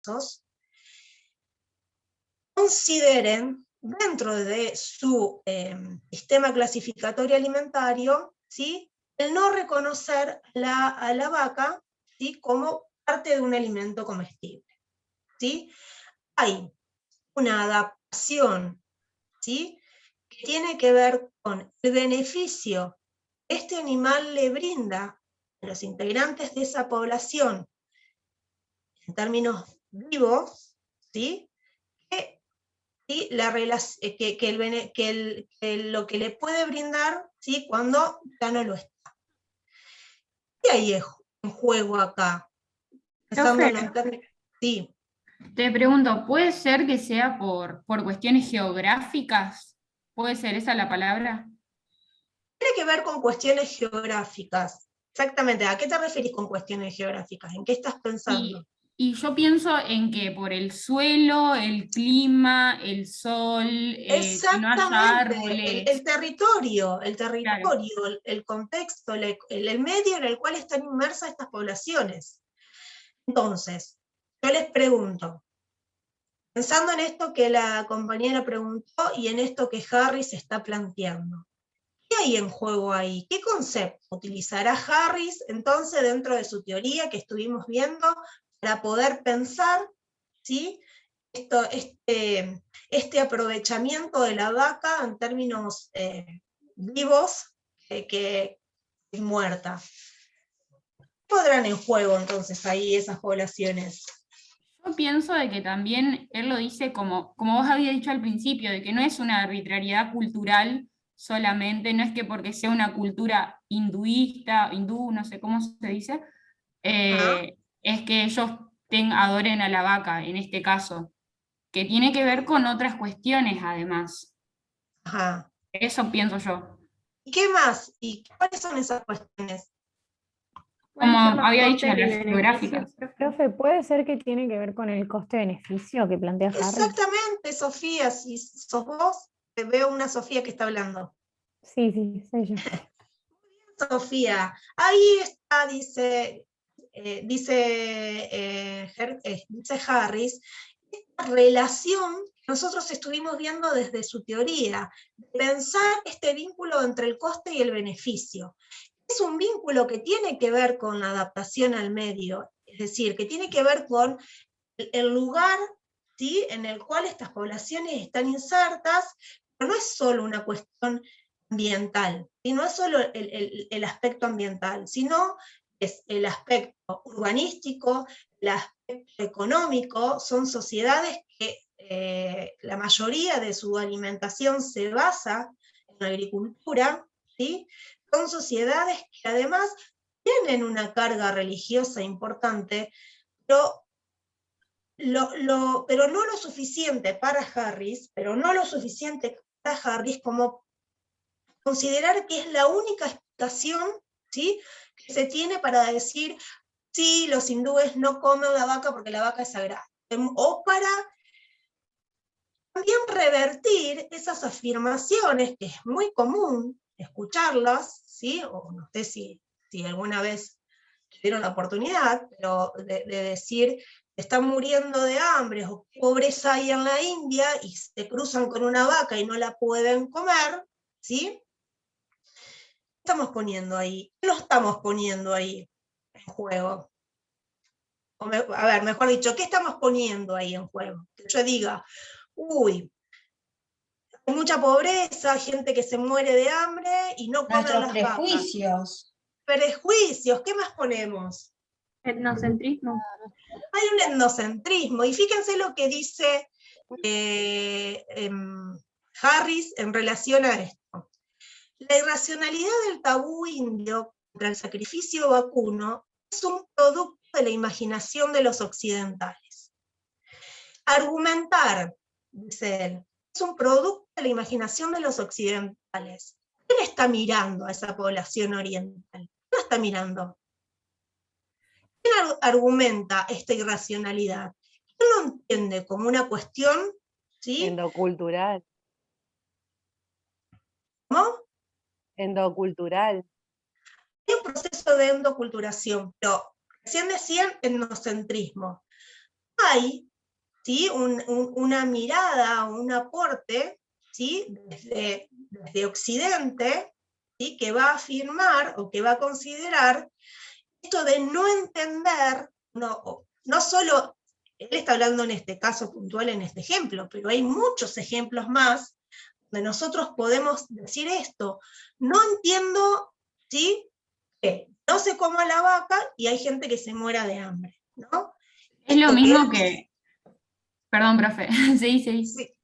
casos, consideren dentro de su sistema clasificatorio alimentario, ¿sí?, el no reconocer a la vaca, ¿sí?, como parte de un alimento comestible, ¿sí? Hay una adaptación, ¿sí?, que tiene que ver con el beneficio que este animal le brinda a los integrantes de esa población en términos vivos, ¿sí?, ¿sí?, lo que le puede brindar, ¿sí?, cuando ya no lo está. ¿Qué hay en juego acá? Pensándolo en términos... Sí. Te pregunto, ¿puede ser que sea por cuestiones geográficas? ¿Puede ser esa la palabra? Tiene que ver con cuestiones geográficas. Exactamente, ¿a qué te referís con cuestiones geográficas? ¿En qué estás pensando? Y yo pienso en que por el suelo, el clima, el sol, que no haya Exactamente, árboles. Claro. el contexto, el medio en el cual están inmersas estas poblaciones. Entonces, yo les pregunto, pensando en esto que la compañera preguntó y en esto que Harris está planteando, ¿qué hay en juego ahí? ¿Qué concepto utilizará Harris entonces dentro de su teoría que estuvimos viendo para poder pensar, ¿sí?, este aprovechamiento de la vaca en términos vivos que es muerta? ¿Qué podrán en juego entonces ahí esas poblaciones? Yo pienso de que también él lo dice como vos habías dicho al principio, de que no es una arbitrariedad cultural solamente, no es que porque sea una cultura hinduista, hindú, no sé cómo se dice, ¿Ah? es que ellos adoren a la vaca, en este caso, que tiene que ver con otras cuestiones además. Ajá. Eso pienso yo. ¿Y qué más? ¿Y cuáles son esas cuestiones? Como Pueden ser los había dicho, costes y las beneficios. geográficas. Profe, ¿puede ser que tiene que ver con el coste-beneficio que plantea Harris? Exactamente, Sofía, si sos vos, te veo una Sofía que está hablando. Sí, sí, soy yo. Sofía, ahí está, dice Harris, esta relación que nosotros estuvimos viendo desde su teoría, pensar este vínculo entre el coste y el beneficio. Es un vínculo que tiene que ver con la adaptación al medio, es decir, que tiene que ver con el lugar, ¿sí?, en el cual estas poblaciones están insertas, pero no es solo una cuestión ambiental, y no es solo el aspecto ambiental, sino es el aspecto urbanístico, el aspecto económico. Son sociedades que la mayoría de su alimentación se basa en la agricultura, ¿sí? Son sociedades que además tienen una carga religiosa importante, pero pero no lo suficiente para Harris, como considerar que es la única explicación, ¿sí?, que se tiene para decir, sí, los hindúes no comen la vaca porque la vaca es sagrada, o para también revertir esas afirmaciones, que es muy común escucharlas, ¿sí?, o no sé si alguna vez tuvieron la oportunidad, pero de decir, están muriendo de hambre, o qué pobreza hay en la India, y se cruzan con una vaca y no la pueden comer, ¿sí? ¿Qué estamos poniendo ahí? ¿Qué lo estamos poniendo ahí en juego? A ver, mejor dicho, ¿qué estamos poniendo ahí en juego? Que yo diga, uy, hay mucha pobreza, gente que se muere de hambre y no comen Nuestros las vacas. prejuicios. Prejuicios, ¿qué más ponemos? Etnocentrismo. Hay un etnocentrismo, y fíjense lo que dice Harris en relación a esto. La irracionalidad del tabú indio contra el sacrificio vacuno es un producto de la imaginación de los occidentales. Argumentar, dice él, es un producto de la imaginación de los occidentales. ¿Quién está mirando a esa población oriental? ¿Quién la está mirando? ¿Quién argumenta esta irracionalidad? ¿Quién lo entiende como una cuestión, ¿sí?, Endocultural. ¿cómo? Endocultural. Hay un proceso de endoculturación, pero recién decían etnocentrismo. hay, ¿sí?, una mirada, un aporte, ¿sí?, desde Occidente, ¿sí?, que va a afirmar o que va a considerar esto de no entender, no solo, él está hablando en este caso puntual, en este ejemplo, pero hay muchos ejemplos más donde nosotros podemos decir esto. No entiendo, ¿sí?, que no se coma la vaca y hay gente que se muera de hambre, ¿no? Es lo Esto mismo que... Perdón, profe, sí. Sí.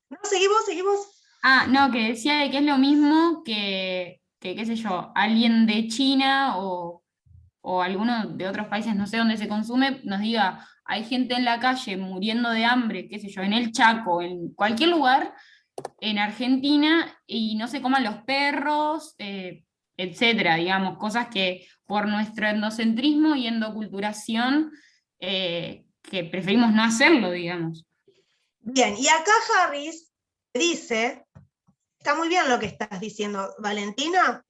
No, seguimos. Ah, no, que decía de que es lo mismo que, qué sé yo, alguien de China o alguno de otros países, no sé dónde se consume, nos diga, hay gente en la calle muriendo de hambre, qué sé yo, en el Chaco, en cualquier lugar, en Argentina, y no se coman los perros, etcétera, digamos, cosas que por nuestro endocentrismo y endoculturación, que preferimos no hacerlo, digamos. Bien, y acá Harris dice, está muy bien lo que estás diciendo, Valentina,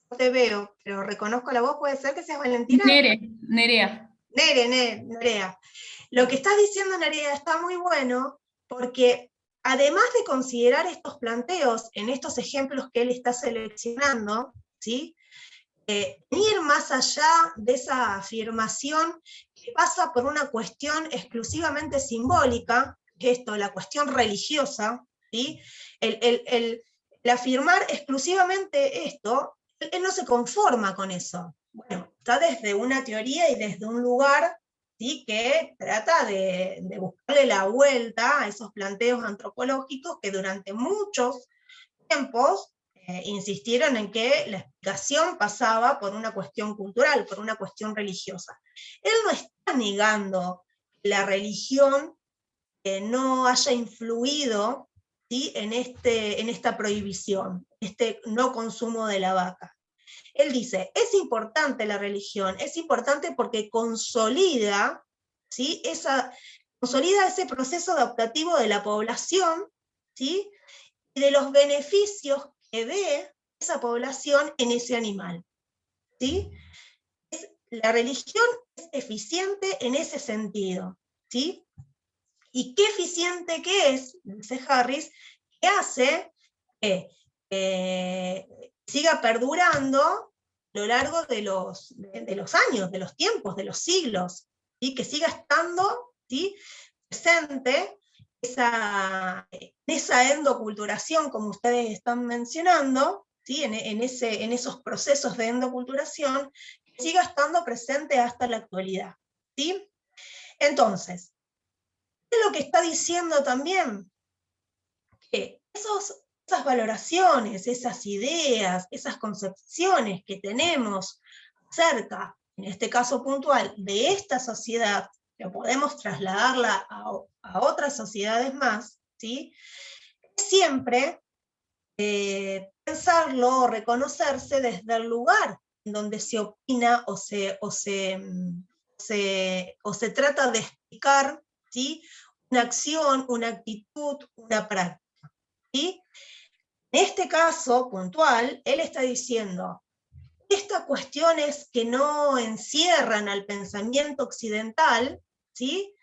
no te veo, pero reconozco la voz, ¿puede ser que seas Valentina? Nerea. Nerea. Lo que estás diciendo, Nerea, está muy bueno, porque además de considerar estos planteos en estos ejemplos que él está seleccionando, ¿sí?, ir más allá de esa afirmación que pasa por una cuestión exclusivamente simbólica, que esto, la cuestión religiosa, ¿sí?, el afirmar exclusivamente esto, él no se conforma con eso. Bueno, está desde una teoría y desde un lugar, ¿sí?, que trata de buscarle la vuelta a esos planteos antropológicos que durante muchos tiempos insistieron en que la explicación pasaba por una cuestión cultural, por una cuestión religiosa. Él no está negando que la religión no haya influido, ¿sí?, en esta prohibición, este no consumo de la vaca. Él dice, es importante la religión, es importante porque consolida, ¿sí?, consolida ese proceso adaptativo de la población, ¿sí?, y de los beneficios que ve esa población en ese animal, ¿sí? La religión es eficiente en ese sentido, ¿sí? ¿Y qué eficiente que es, dice Harris, que hace que siga perdurando a lo largo de los años, de los tiempos, de los siglos, ¿sí?, que siga estando, ¿sí?, presente esa endoculturación, como ustedes están mencionando, ¿sí?, en esos procesos de endoculturación, que siga estando presente hasta la actualidad, ¿sí? Entonces, ¿qué es lo que está diciendo también? Que esas valoraciones, esas ideas, esas concepciones que tenemos acerca, en este caso puntual, de esta sociedad, que podemos trasladarla a otras sociedades más, ¿sí?, siempre pensarlo o reconocerse desde el lugar en donde se opina o se trata de explicar, ¿sí?, una acción, una actitud, una práctica, ¿sí? En este caso puntual, él está diciendo, estas cuestiones que no encierran al pensamiento occidental, ¿sí?,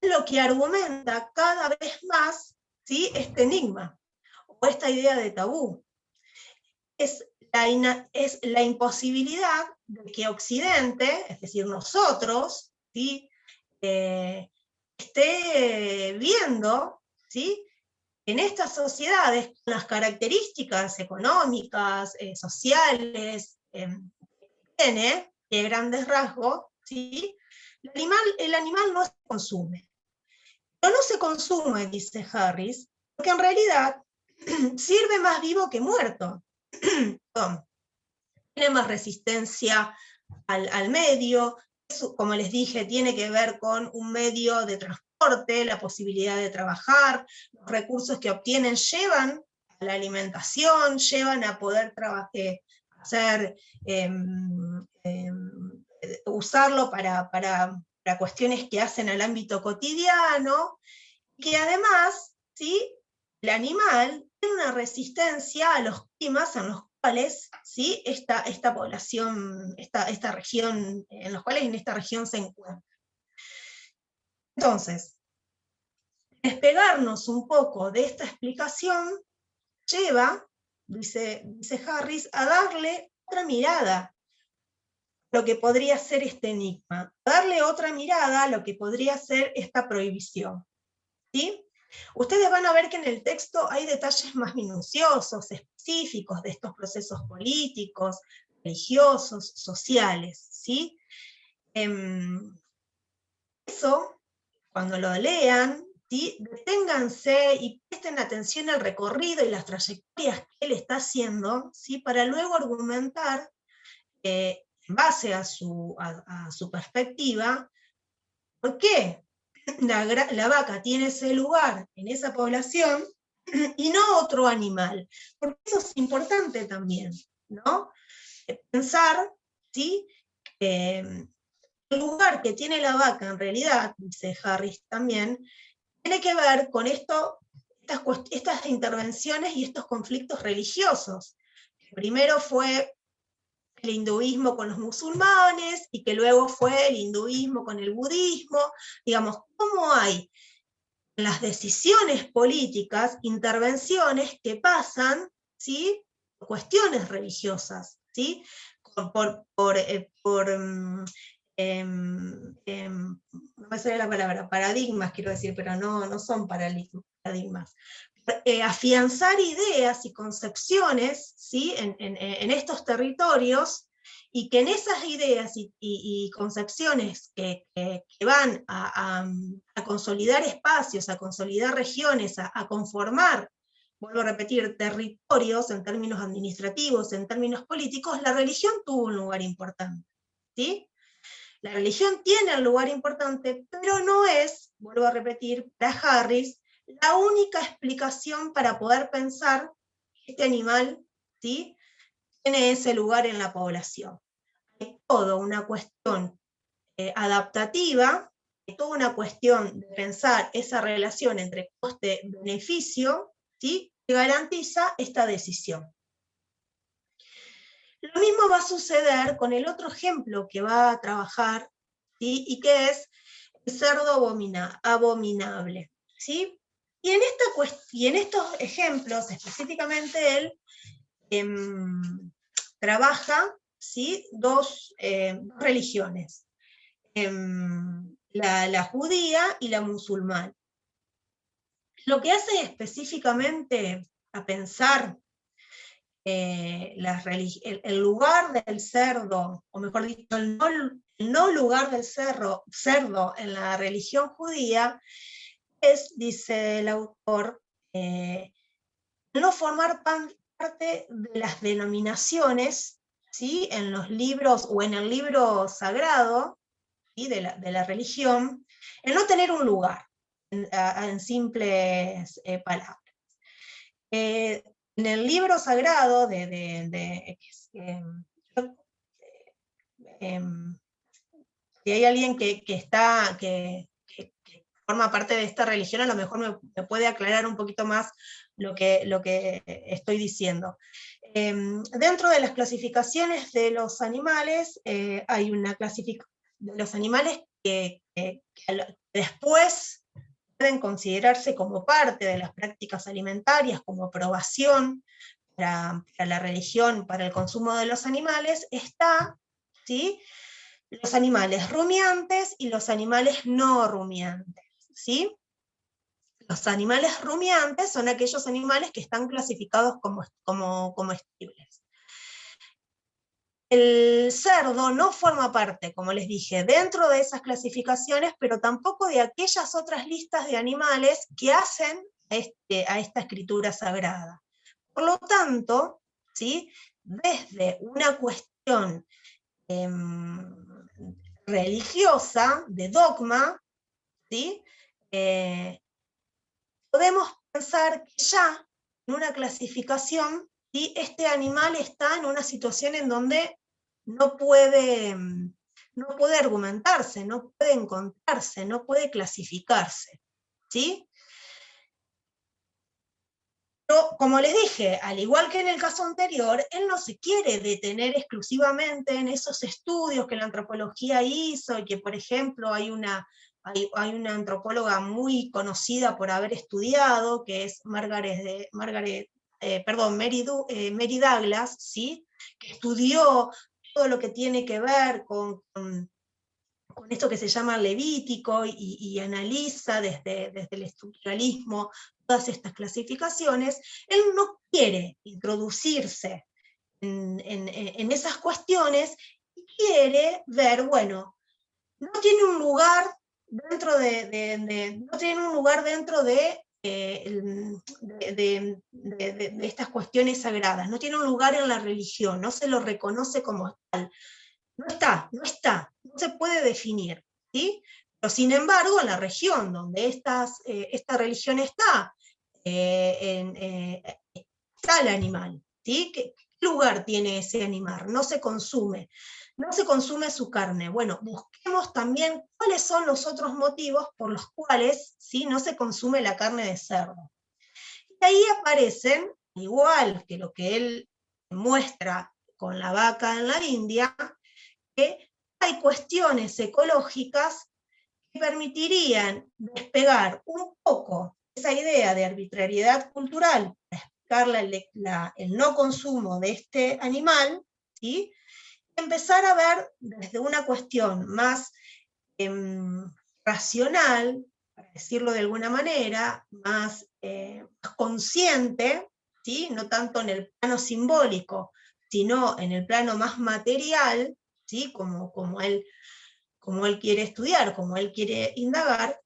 es lo que argumenta cada vez más, ¿sí?, este enigma, o esta idea de tabú. Es la imposibilidad de que Occidente, es decir, nosotros, ¿sí?, esté viendo, ¿sí?, en estas sociedades, con las características económicas, sociales, tiene, de grandes rasgos, ¿sí?, el animal no se consume. Pero no se consume, dice Harris, porque en realidad sirve más vivo que muerto. Tiene más resistencia al medio, eso, como les dije, tiene que ver con un medio de transporte, la posibilidad de trabajar, los recursos que obtienen llevan a la alimentación, llevan a poder hacer, usarlo para cuestiones que hacen al ámbito cotidiano, que además, ¿sí?, el animal tiene una resistencia a los climas en los cuales, ¿sí?, esta población, esta región, en los cuales en esta región se encuentra. Entonces, despegarnos un poco de esta explicación lleva, dice Harris, a darle otra mirada a lo que podría ser este enigma, a darle otra mirada a lo que podría ser esta prohibición. ¿Sí? Ustedes van a ver que en el texto hay detalles más minuciosos, específicos de estos procesos políticos, religiosos, sociales. ¿Sí? Eso, cuando lo lean, ¿sí? Deténganse y presten atención al recorrido y las trayectorias que él está haciendo, ¿sí? Para luego argumentar, en base a su perspectiva, ¿por qué la vaca tiene ese lugar en esa población y no otro animal? Porque eso es importante también, ¿no? Pensar, ¿sí? El lugar que tiene la vaca, en realidad, dice Harris también, tiene que ver con estas intervenciones y estos conflictos religiosos. Primero fue el hinduismo con los musulmanes, y que luego fue el hinduismo con el budismo. Digamos, ¿cómo hay en las decisiones políticas intervenciones que pasan, ¿sí? Por cuestiones religiosas, ¿sí? No me sale la palabra, paradigmas quiero decir, pero no son paradigmas. Afianzar ideas y concepciones, ¿sí? en estos territorios, y que en esas ideas y concepciones que van a consolidar espacios, a consolidar regiones, a conformar, vuelvo a repetir, territorios en términos administrativos, en términos políticos, la religión tuvo un lugar importante. ¿Sí? La religión tiene un lugar importante, pero no es, vuelvo a repetir, para Harris, la única explicación para poder pensar que este animal, ¿sí? Tiene ese lugar en la población. Hay toda una cuestión adaptativa, hay toda una cuestión de pensar esa relación entre coste-beneficio, ¿sí? Que garantiza esta decisión. Lo mismo va a suceder con el otro ejemplo que va a trabajar, ¿sí? Y que es el cerdo abominable. ¿Sí? Y en estos ejemplos, específicamente él trabaja, ¿sí? dos religiones, la judía y la musulmana. Lo que hace específicamente a pensar el lugar del cerdo, o mejor dicho, el no lugar del cerdo en la religión judía, es, dice el autor, no formar parte de las denominaciones, ¿sí? En los libros o en el libro sagrado, ¿sí? de la religión, el no tener un lugar, en simples palabras. En el libro sagrado si hay alguien que forma parte de esta religión, a lo mejor me puede aclarar un poquito más lo que estoy diciendo. Dentro de las clasificaciones de los animales, hay una clasificación de los animales que después pueden considerarse como parte de las prácticas alimentarias, como aprobación para la religión, para el consumo de los animales, está, ¿sí? Los animales rumiantes y los animales no rumiantes. ¿Sí? Los animales rumiantes son aquellos animales que están clasificados como comestibles. El cerdo no forma parte, como les dije, dentro de esas clasificaciones, pero tampoco de aquellas otras listas de animales que hacen a esta escritura sagrada. Por lo tanto, ¿sí? Desde una cuestión religiosa, de dogma, ¿sí? Podemos pensar que ya en una clasificación, ¿sí? Este animal está en una situación en donde no puede argumentarse, no puede encontrarse, no puede clasificarse. ¿Sí? Pero, como les dije, al igual que en el caso anterior, él no se quiere detener exclusivamente en esos estudios que la antropología hizo, y que, por ejemplo, hay una hay una antropóloga muy conocida por haber estudiado, que es Mary Douglas, ¿sí? Que estudió todo lo que tiene que ver con esto que se llama Levítico y analiza desde el estructuralismo todas estas clasificaciones. Él no quiere introducirse en esas cuestiones y quiere ver, bueno, no tiene un lugar dentro de estas cuestiones sagradas, no tiene un lugar en la religión, no se lo reconoce como tal. No se puede definir, ¿sí? Pero sin embargo, en la región donde esta religión está el animal, ¿sí? ¿Qué lugar tiene ese animal? No se consume su carne. Bueno, busquemos también cuáles son los otros motivos por los cuales, ¿sí?, no se consume la carne de cerdo. Y ahí aparecen, igual que lo que él muestra con la vaca en la India, que hay cuestiones ecológicas que permitirían despegar un poco esa idea de arbitrariedad cultural para explicar el no consumo de este animal, ¿sí? Empezar a ver desde una cuestión más racional, para decirlo de alguna manera, más consciente, ¿sí? No tanto en el plano simbólico, sino en el plano más material, ¿sí? Como él quiere estudiar, como él quiere indagar,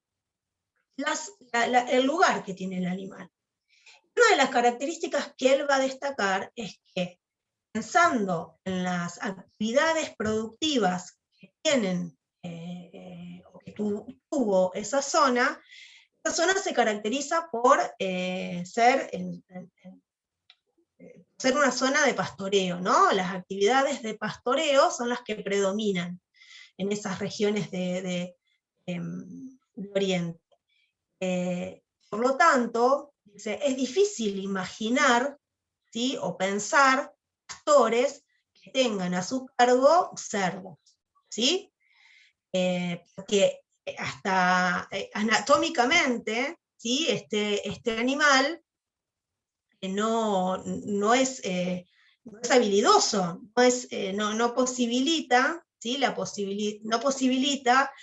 el lugar que tiene el animal. Una de las características que él va a destacar es que, pensando en las actividades productivas que tienen o que tuvo esa zona se caracteriza por ser una zona de pastoreo, ¿no? Las actividades de pastoreo son las que predominan en esas regiones de Oriente. Por lo tanto, es difícil imaginar, ¿sí?, o pensar pastores que tengan a su cargo cerdos, ¿sí? Porque hasta anatómicamente, ¿sí?, este animal no es habilidoso, no posibilita, ¿sí?, no posibilita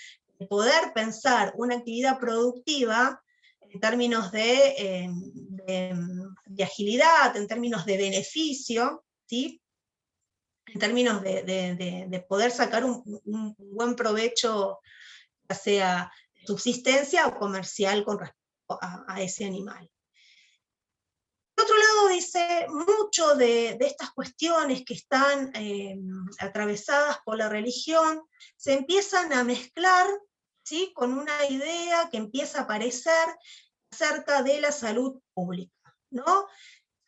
poder pensar una actividad productiva en términos de agilidad, en términos de beneficio, ¿sí?, en términos de poder sacar un buen provecho, ya sea de subsistencia o comercial con respecto a ese animal. Por otro lado, dice, mucho de estas cuestiones que están atravesadas por la religión se empiezan a mezclar, ¿sí?, con una idea que empieza a aparecer acerca de la salud pública, ¿no?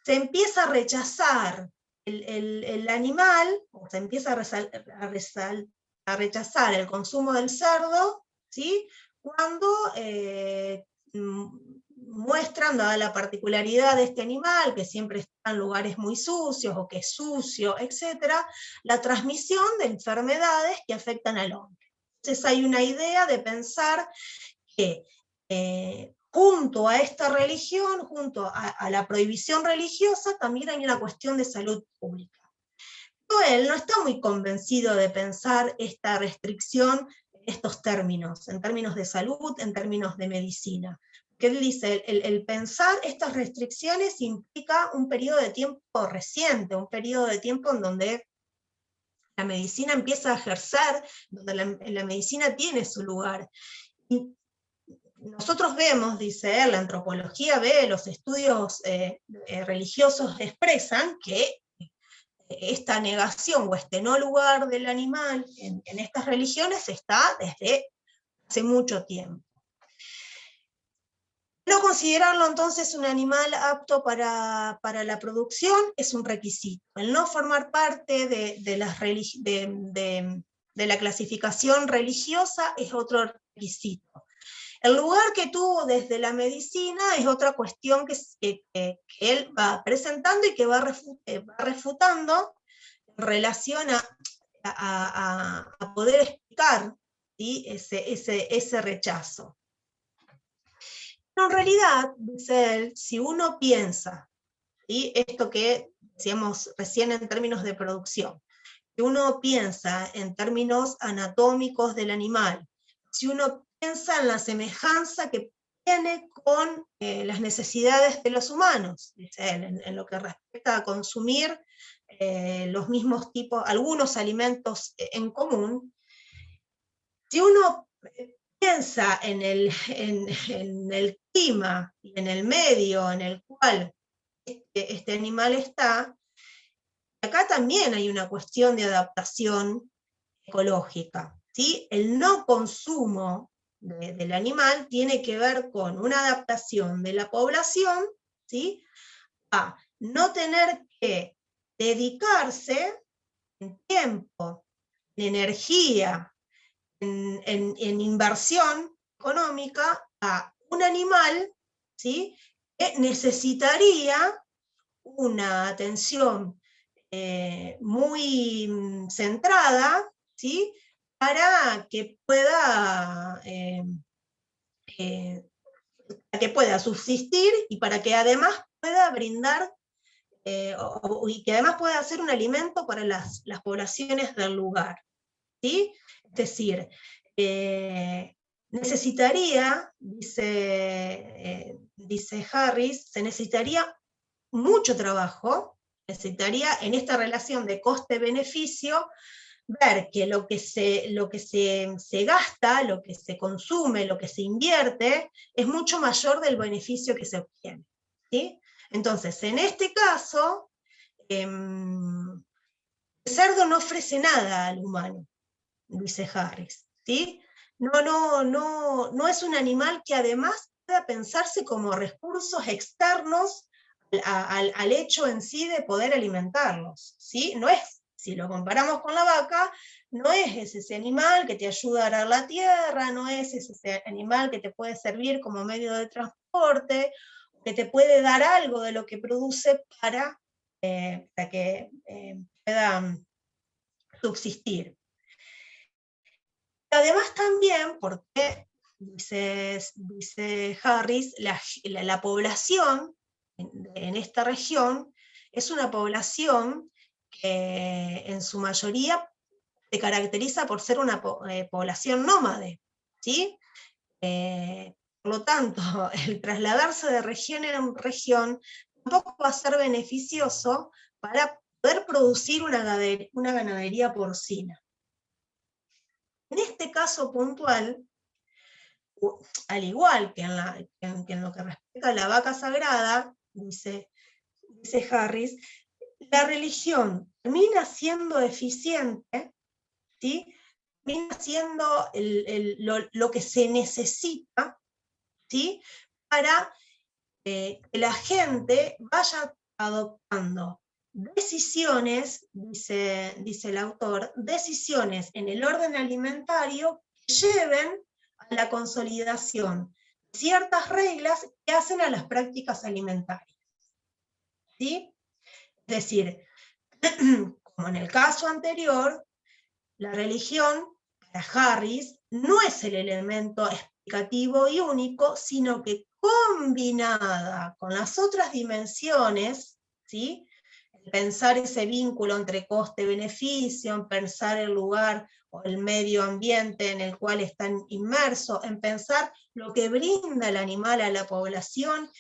Se empieza a rechazar el animal, o se empieza a rechazar el consumo del cerdo, ¿sí?, cuando muestran, dada la particularidad de este animal, que siempre está en lugares muy sucios, o que es sucio, etc., la transmisión de enfermedades que afectan al hombre. Entonces hay una idea de pensar que junto a esta religión, junto a la prohibición religiosa, también hay una cuestión de salud pública. Pero él no está muy convencido de pensar esta restricción en estos términos, en términos de salud, en términos de medicina. Que él dice, el pensar estas restricciones implica un periodo de tiempo reciente, un periodo de tiempo en donde la medicina empieza a ejercer, donde la medicina tiene su lugar. Y nosotros vemos, dice él, la antropología ve, los estudios religiosos expresan que esta negación o este no lugar del animal en estas religiones está desde hace mucho tiempo. No considerarlo entonces un animal apto para la producción es un requisito. El no formar parte de la clasificación religiosa es otro requisito. El lugar que tuvo desde la medicina es otra cuestión que él va presentando y que va refutando en relación a poder explicar ¿sí? ese rechazo. Pero en realidad, dice él, si uno piensa, ¿sí? Esto que decíamos recién en términos de producción, si uno piensa en términos anatómicos del animal, si uno piensa en la semejanza que tiene con las necesidades de los humanos, dice él, en lo que respecta a consumir los mismos tipos, algunos alimentos en común, si uno piensa en el clima y en el medio en el cual este animal está, acá también hay una cuestión de adaptación ecológica, ¿sí? El no consumo del animal tiene que ver con una adaptación de la población, ¿sí? A no tener que dedicarse en tiempo, en energía, en inversión económica a un animal, ¿sí? Que necesitaría una atención muy centrada, ¿sí? Para que pueda subsistir y para que además pueda brindar y que además pueda ser un alimento para las poblaciones del lugar, ¿sí? Es decir, necesitaría, dice Harris, se necesitaría mucho trabajo, necesitaría en esta relación de coste-beneficio ver que lo que se gasta, lo que se consume, lo que se invierte, es mucho mayor del beneficio que se obtiene, ¿sí? Entonces, en este caso, el cerdo no ofrece nada al humano, dice Harris, ¿sí? No es un animal que además pueda pensarse como recursos externos al hecho en sí de poder alimentarlos, ¿sí? No es, si lo comparamos con la vaca, no es ese animal que te ayuda a arar la tierra, no es ese animal que te puede servir como medio de transporte, que te puede dar algo de lo que produce para que pueda subsistir. Además también, porque dice Harris, la población en esta región es una población que en su mayoría se caracteriza por ser una población nómade, ¿sí? Por lo tanto, el trasladarse de región en región tampoco va a ser beneficioso para poder producir una ganadería porcina. En este caso puntual, al igual que en lo que respecta a la vaca sagrada, dice Harris, la religión termina siendo eficiente, ¿sí? Termina siendo lo que se necesita, ¿sí? Para que la gente vaya adoptando decisiones, dice el autor, decisiones en el orden alimentario que lleven a la consolidación de ciertas reglas que hacen a las prácticas alimentarias, ¿sí? Es decir, como en el caso anterior, la religión, para Harris, no es el elemento explicativo y único, sino que combinada con las otras dimensiones, ¿sí? Pensar ese vínculo entre coste-beneficio, en pensar el lugar o el medio ambiente en el cual están inmersos, en pensar lo que brinda el animal a la población,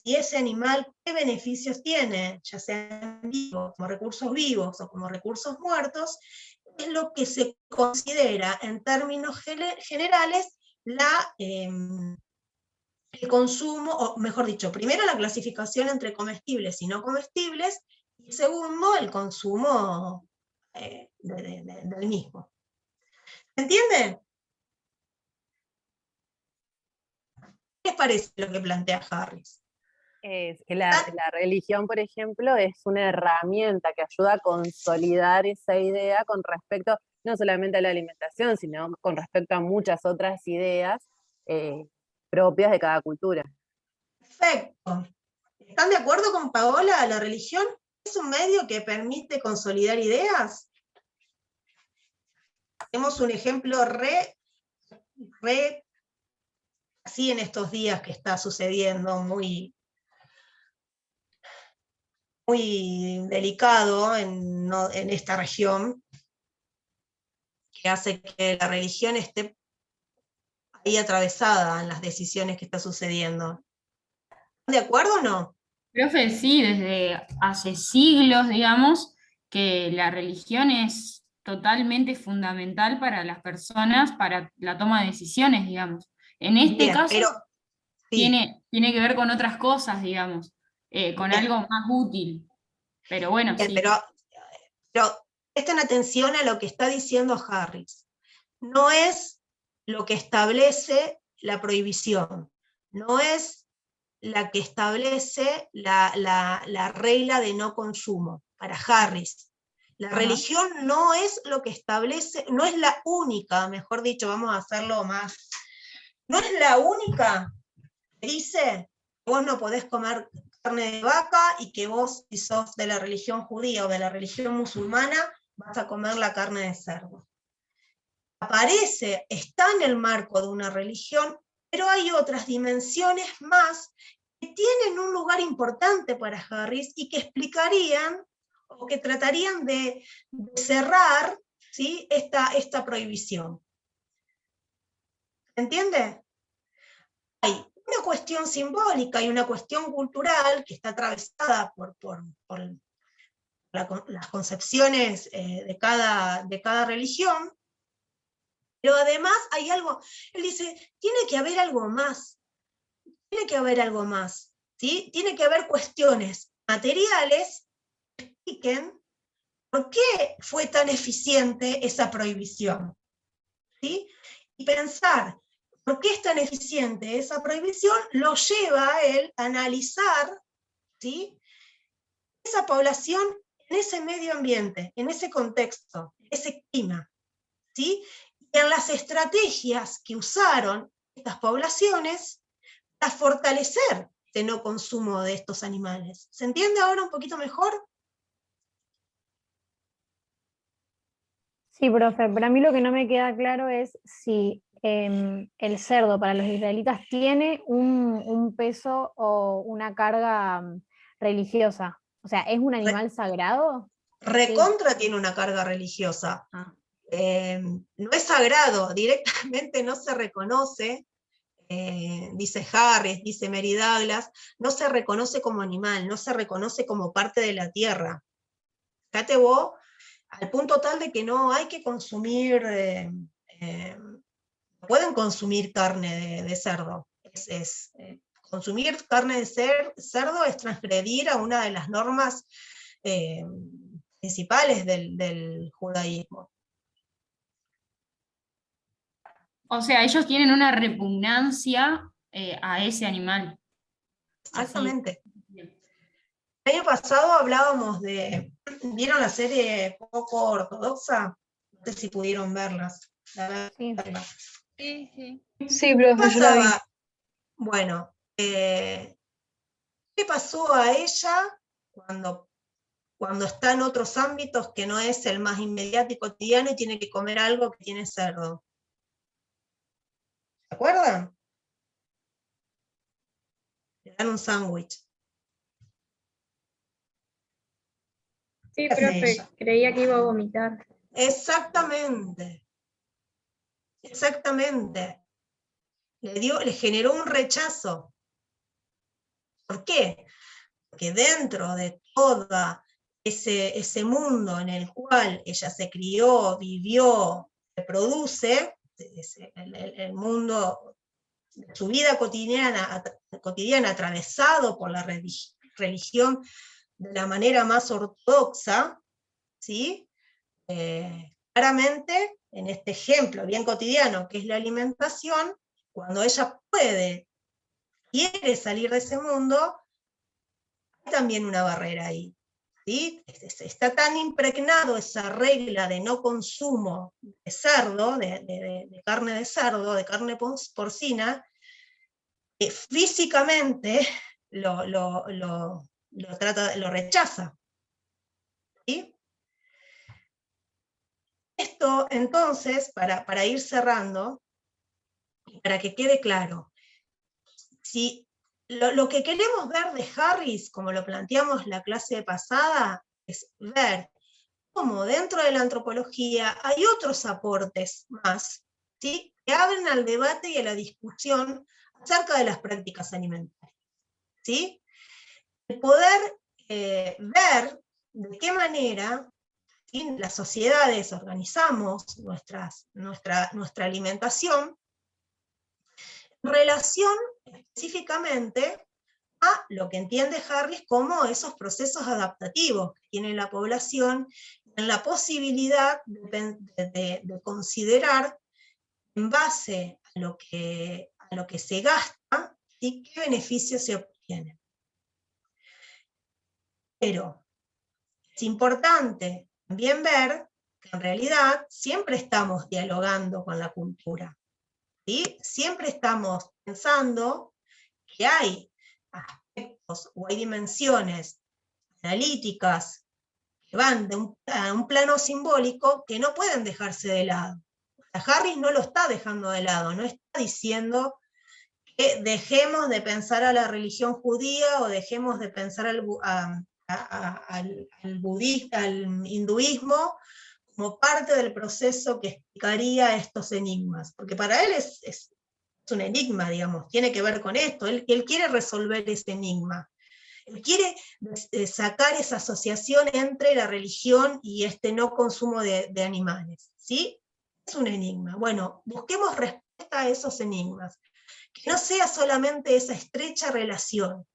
y ese animal qué beneficios tiene, ya sean vivos, como recursos vivos o como recursos muertos, es lo que se considera en términos generales el consumo, o mejor dicho, primero la clasificación entre comestibles y no comestibles, y segundo, el consumo del mismo. ¿Se entiende? ¿Qué les parece lo que plantea Harris? Es que la religión, por ejemplo, es una herramienta que ayuda a consolidar esa idea con respecto no solamente a la alimentación, sino con respecto a muchas otras ideas propias de cada cultura. Perfecto. ¿Están de acuerdo con Paola? ¿La religión es un medio que permite consolidar ideas? Tenemos un ejemplo re así en estos días que está sucediendo, muy, muy delicado en esta región, que hace que la religión esté ahí atravesada en las decisiones que está sucediendo. ¿Están de acuerdo o no? Profe, sí, desde hace siglos, digamos, que la religión es totalmente fundamental para las personas, para la toma de decisiones, digamos. En este Bien, pero caso, sí, tiene que ver con otras cosas, digamos, con bien, algo más útil. Pero bueno, bien, sí. pero presten atención a lo que está diciendo Harris. No es lo que establece la prohibición, no es la que establece la regla de no consumo. Para Harris, la Ajá. religión no es lo que establece, no es la única, mejor dicho, vamos a hacerlo más, no es la única que dice que vos no podés comer carne de vaca y que vos, si sos de la religión judía o de la religión musulmana, vas a comer la carne de cerdo. Aparece, está en el marco de una religión, pero hay otras dimensiones más que tienen un lugar importante para Harris y que explicarían o que tratarían de cerrar, ¿sí?, esta prohibición. ¿Entiende? Hay una cuestión simbólica y una cuestión cultural que está atravesada por las concepciones de cada religión, pero además hay algo, él dice, tiene que haber algo más, ¿sí? Tiene que haber cuestiones materiales que expliquen por qué fue tan eficiente esa prohibición, ¿sí? Y pensar por qué es tan eficiente esa prohibición lo lleva a él a analizar, ¿sí?, esa población en ese medio ambiente, en ese contexto, en ese clima, ¿sí? Y en las estrategias que usaron estas poblaciones para fortalecer el no consumo de estos animales. ¿Se entiende ahora un poquito mejor? Sí, profe, pero a mí lo que no me queda claro es si el cerdo para los israelitas tiene un peso o una carga religiosa. O sea, ¿es un animal sagrado? Sí. Recontra tiene una carga religiosa. Ah, No es sagrado, directamente no se reconoce, dice Harris, dice Mary Douglas, no se reconoce como animal, no se reconoce como parte de la tierra. Fíjate vos, al punto tal de que no hay que consumir, pueden consumir carne de cerdo. Consumir carne de cerdo es transgredir a una de las normas eh, principales del judaísmo. O sea, ellos tienen una repugnancia a ese animal. Exactamente. Así. El año pasado hablábamos ¿vieron la serie Poco Ortodoxa? No sé si pudieron verlas. sí. Sí, sí. Sí, profe, yo la vi. Pasaba, bueno, ¿qué pasó a ella cuando está en otros ámbitos que no es el más inmediato y cotidiano y tiene que comer algo que tiene cerdo? ¿Se acuerdan? Le dan un sándwich. Sí, ¿Qué hace ella? creía que iba a vomitar. Exactamente. Exactamente. Le generó un rechazo. ¿Por qué? Porque dentro de todo ese mundo en el cual ella se crió, vivió, reproduce, el mundo de su vida cotidiana atravesado por la religión de la manera más ortodoxa, ¿sí? Claramente, en este ejemplo bien cotidiano que es la alimentación, cuando ella quiere salir de ese mundo, hay también una barrera ahí. ¿Sí? Está tan impregnado esa regla de no consumo de cerdo, de carne de cerdo, de carne porcina, que físicamente lo rechaza. ¿Sí? Esto, entonces, para ir cerrando, para que quede claro, si lo que queremos ver de Harris, como lo planteamos la clase pasada, es ver cómo dentro de la antropología hay otros aportes más, ¿sí?, que abren al debate y a la discusión acerca de las prácticas alimentarias, ¿sí? El poder ver de qué manera, ¿sí?, las sociedades organizamos nuestra alimentación en relación específicamente a lo que entiende Harris como esos procesos adaptativos que tiene la población, en la posibilidad de considerar en base a lo que se gasta, ¿sí?, qué beneficios se obtienen. Pero es importante también ver que en realidad siempre estamos dialogando con la cultura, ¿sí? Siempre estamos pensando que hay aspectos o hay dimensiones analíticas que van a un plano simbólico que no pueden dejarse de lado. Harris no lo está dejando de lado, no está diciendo que dejemos de pensar a la religión judía o dejemos de pensar al budismo, al hinduismo, como parte del proceso que explicaría estos enigmas, porque para él es un enigma, digamos, tiene que ver con esto, él quiere resolver ese enigma, él quiere sacar esa asociación entre la religión y este no consumo de animales, ¿sí? Es un enigma. Bueno, busquemos respuesta a esos enigmas, que no sea solamente esa estrecha relación.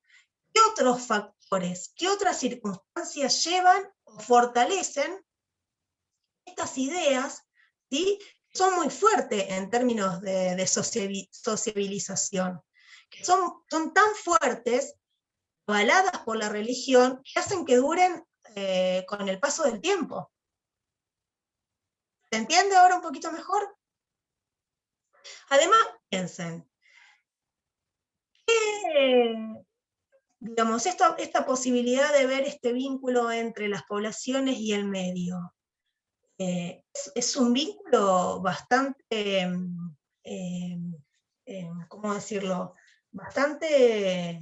¿Qué otros factores, qué otras circunstancias llevan o fortalecen estas ideas, ¿sí?, son muy fuertes en términos de sociabilización, que son tan fuertes, avaladas por la religión, que hacen que duren con el paso del tiempo? ¿Se entiende ahora un poquito mejor? Además, piensen, digamos, esta posibilidad de ver este vínculo entre las poblaciones y el medio, es un vínculo bastante, ¿cómo decirlo?, bastante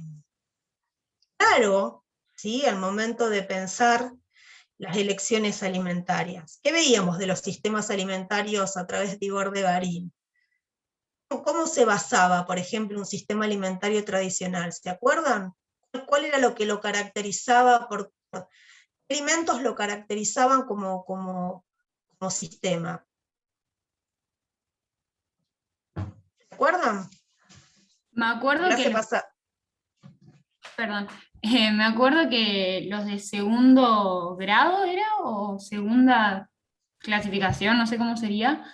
claro, ¿sí?, al momento de pensar las elecciones alimentarias. ¿Qué veíamos de los sistemas alimentarios a través de Igor de Garín? ¿Cómo se basaba, por ejemplo, un sistema alimentario tradicional? ¿Se acuerdan? ¿Cuál era lo que lo caracterizaba? ¿Qué alimentos lo caracterizaban como sistema? ¿Se acuerdan? Me acuerdo La que clase pasa. Perdón, me acuerdo que los de segundo grado era, o segunda clasificación, no sé cómo sería.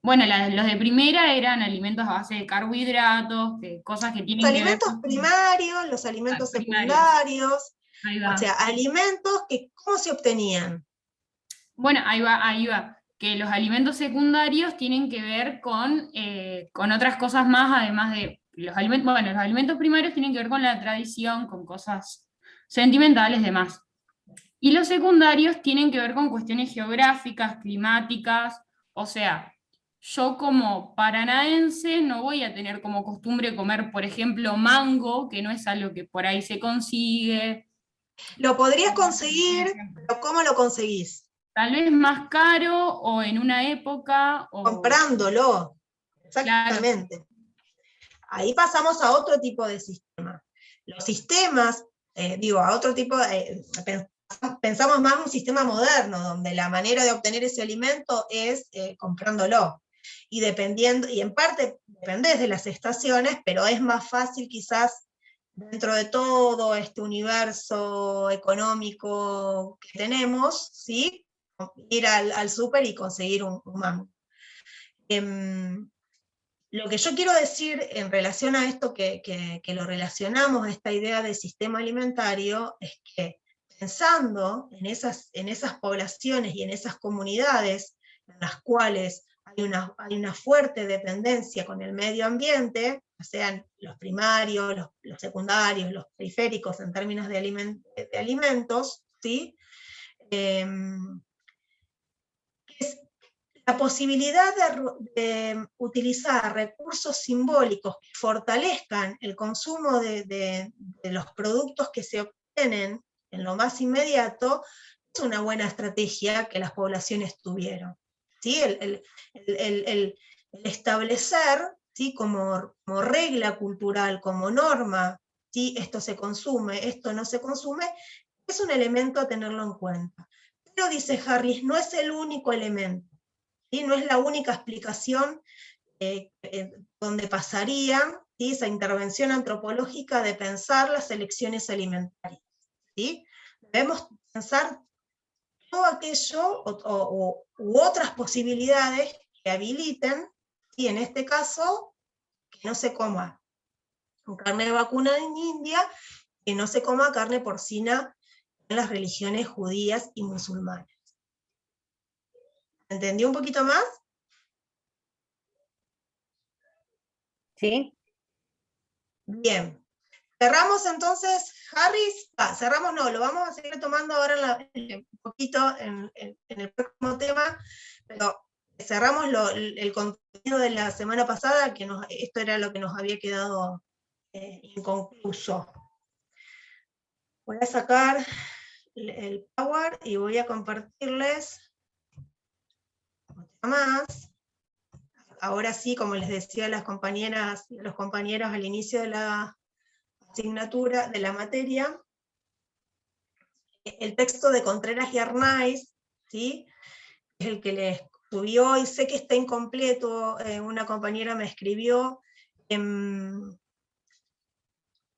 Bueno, los de primera eran alimentos a base de carbohidratos, cosas que Los tienen que ver alimentos con primarios, los alimentos primarios. secundarios, Ahí o va. sea, alimentos que, ¿cómo se obtenían? Bueno, ahí va. Que los alimentos secundarios tienen que ver con otras cosas más, además de los alimentos. Bueno, los alimentos primarios tienen que ver con la tradición, con cosas sentimentales, demás. Y los secundarios tienen que ver con cuestiones geográficas, climáticas, o sea, yo como paranaense no voy a tener como costumbre comer, por ejemplo, mango, que no es algo que por ahí se consigue. Lo podrías conseguir, pero ¿cómo lo conseguís? Tal vez más caro o en una época, o Comprándolo, claro, exactamente. Ahí pasamos a otro tipo de sistema. Los sistemas, a otro tipo, pensamos más en un sistema moderno, donde la manera de obtener ese alimento es comprándolo. Y en parte dependés de las estaciones, pero es más fácil quizás dentro de todo este universo económico que tenemos, ¿sí?, ir al súper y conseguir un mango. Lo que yo quiero decir en relación a esto, que lo relacionamos a esta idea de sistema alimentario, es que pensando en esas poblaciones y en esas comunidades en las cuales hay una fuerte dependencia con el medio ambiente, ya sean los primarios, los secundarios, los periféricos en términos de alimentos, ¿sí? la posibilidad de utilizar recursos simbólicos que fortalezcan el consumo de los productos que se obtienen en lo más inmediato, es una buena estrategia que las poblaciones tuvieron. ¿Sí? El establecer, ¿sí? como regla cultural, como norma, ¿sí? Esto se consume, esto no se consume, es un elemento a tenerlo en cuenta. Pero, dice Harris, no es el único elemento. ¿Sí? No es la única explicación donde pasaría, ¿sí? esa intervención antropológica de pensar las elecciones alimentarias. ¿Sí? Debemos pensar todo aquello u otras posibilidades que habiliten, ¿sí? En este caso, que no se coma carne de vacuna en India, que no se coma carne porcina en las religiones judías y musulmanas. ¿Entendí un poquito más? ¿Sí? Bien. Cerramos entonces, Harris. Cerramos, no, lo vamos a seguir tomando ahora un poquito en el próximo tema, pero cerramos el contenido de la semana pasada, que esto era lo que nos había quedado inconcluso. Voy a sacar el Power y voy a compartirles otra más. Ahora sí, como les decía a las compañeras y a los compañeros al inicio de la asignatura, de la materia, el texto de Contreras y Arnaiz, ¿sí? Es el que les subió, y sé que está incompleto, una compañera me escribió.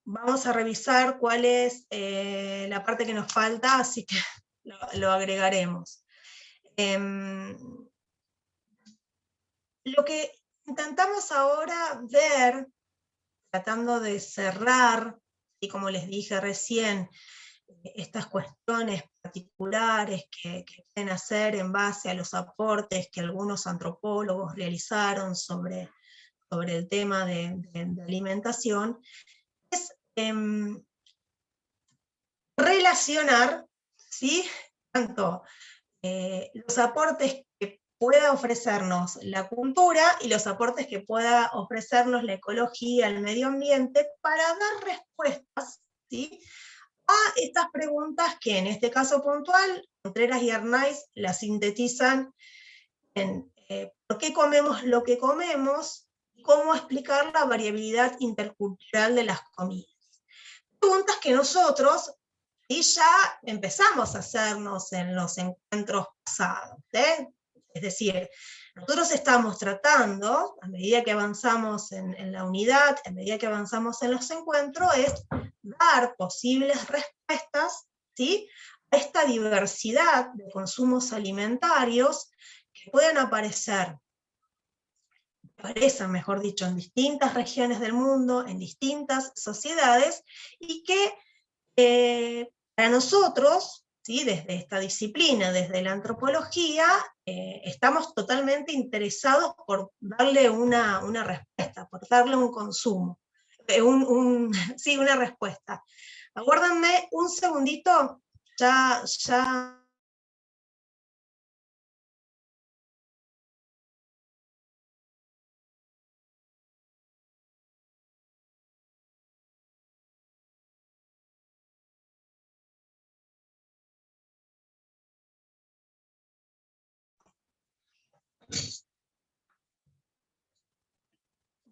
Vamos a revisar cuál es la parte que nos falta, así que lo agregaremos. Lo que intentamos ahora ver, tratando de cerrar, y como les dije recién, estas cuestiones particulares que pueden hacer en base a los aportes que algunos antropólogos realizaron sobre el tema de alimentación, es relacionar, ¿sí? Tanto los aportes que pueda ofrecernos la cultura y los aportes que pueda ofrecernos la ecología, el medio ambiente, para dar respuestas, ¿sí? A estas preguntas que en este caso puntual, Contreras y Arnaiz las sintetizan en ¿por qué comemos lo que comemos? Y cómo explicar la variabilidad intercultural de las comidas. Preguntas que nosotros ya empezamos a hacernos en los encuentros pasados. Es decir, nosotros estamos tratando, a medida que avanzamos en la unidad, a medida que avanzamos en los encuentros, es dar posibles respuestas, ¿sí? A esta diversidad de consumos alimentarios que pueden aparecen, mejor dicho, en distintas regiones del mundo, en distintas sociedades, y que para nosotros, ¿sí? Desde esta disciplina, desde la antropología, estamos totalmente interesados por darle una respuesta, por darle un consumo, sí, una respuesta. Aguárdenme un segundito, ya.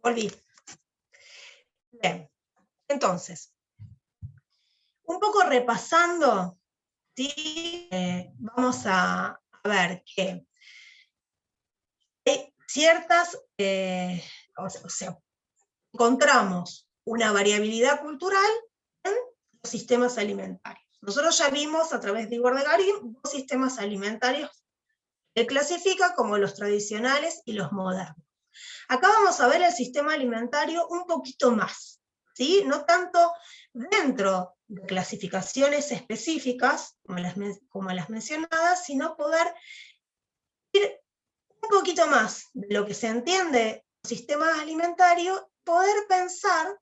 Volví. Bien, entonces, un poco repasando, ¿sí? Vamos a ver que hay ciertas, o sea, encontramos una variabilidad cultural en los sistemas alimentarios. Nosotros ya vimos a través de Igor de Garín 2 sistemas alimentarios que clasifica como los tradicionales y los modernos. Acá vamos a ver el sistema alimentario un poquito más, ¿sí? No tanto dentro de clasificaciones específicas, como las mencionadas, sino poder ir un poquito más de lo que se entiende los sistemas alimentarios, poder pensar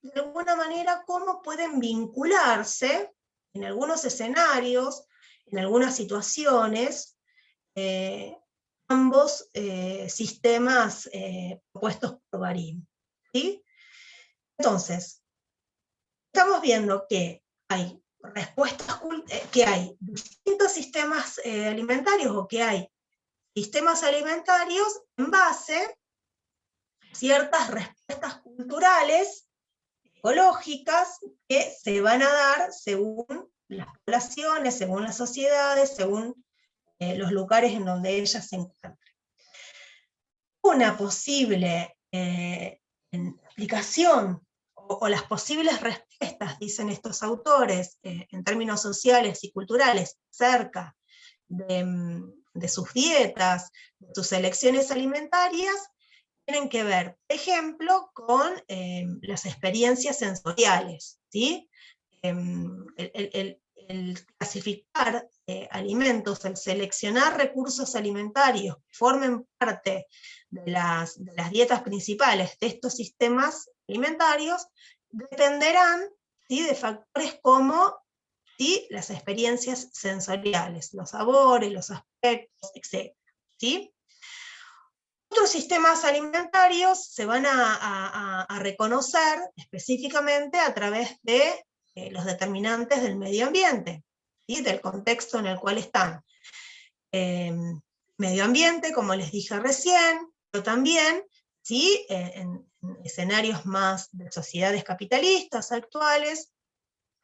de alguna manera cómo pueden vincularse en algunos escenarios, en algunas situaciones, ambos sistemas propuestos por Garín, ¿sí? Entonces, estamos viendo que hay respuestas, que hay distintos sistemas alimentarios, o que hay sistemas alimentarios en base a ciertas respuestas culturales, ecológicas, que se van a dar según las poblaciones, según las sociedades, según los lugares en donde ellas se encuentran. Una posible aplicación o las posibles respuestas, dicen estos autores, en términos sociales y culturales, cerca de sus dietas, de sus elecciones alimentarias, tienen que ver, por ejemplo, con las experiencias sensoriales, ¿sí? El clasificar alimentos, el seleccionar recursos alimentarios que formen parte de las dietas principales de estos sistemas alimentarios, dependerán, ¿sí?, de factores como, ¿sí?, las experiencias sensoriales, los sabores, los aspectos, etc. ¿Sí? Otros sistemas alimentarios se van a reconocer específicamente a través de los determinantes del medio ambiente, ¿sí?, del contexto en el cual están. Medio ambiente, como les dije recién, pero también, ¿sí?, en escenarios más de sociedades capitalistas actuales,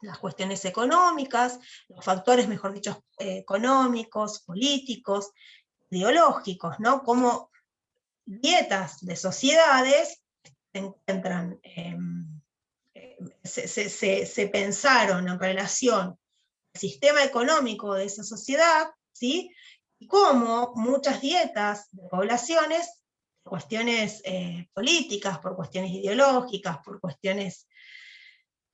las cuestiones económicas, los factores, mejor dicho, económicos, políticos, ideológicos, ¿no? Como dietas de sociedades se encuentran, se pensaron en relación al sistema económico de esa sociedad, ¿sí?, y cómo muchas dietas de poblaciones, por cuestiones políticas, por cuestiones ideológicas, por cuestiones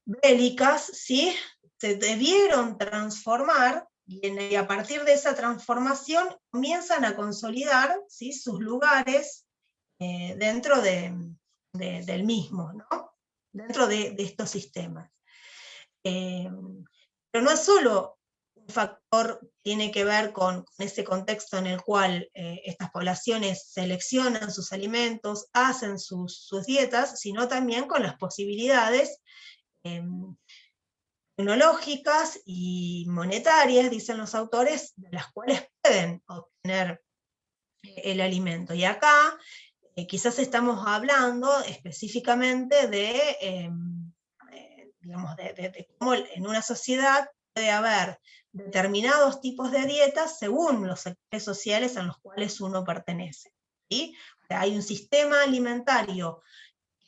bélicas, ¿sí?, se debieron transformar, y a partir de esa transformación comienzan a consolidar, ¿sí?, sus lugares dentro del mismo, ¿no?, dentro de estos sistemas. Pero no es solo un factor que tiene que ver con ese contexto en el cual estas poblaciones seleccionan sus alimentos, hacen sus dietas, sino también con las posibilidades tecnológicas y monetarias, dicen los autores, de las cuales pueden obtener el alimento. Y acá quizás estamos hablando específicamente digamos, de cómo en una sociedad puede haber determinados tipos de dietas según los sectores sociales en los cuales uno pertenece, ¿sí? O sea, hay un sistema alimentario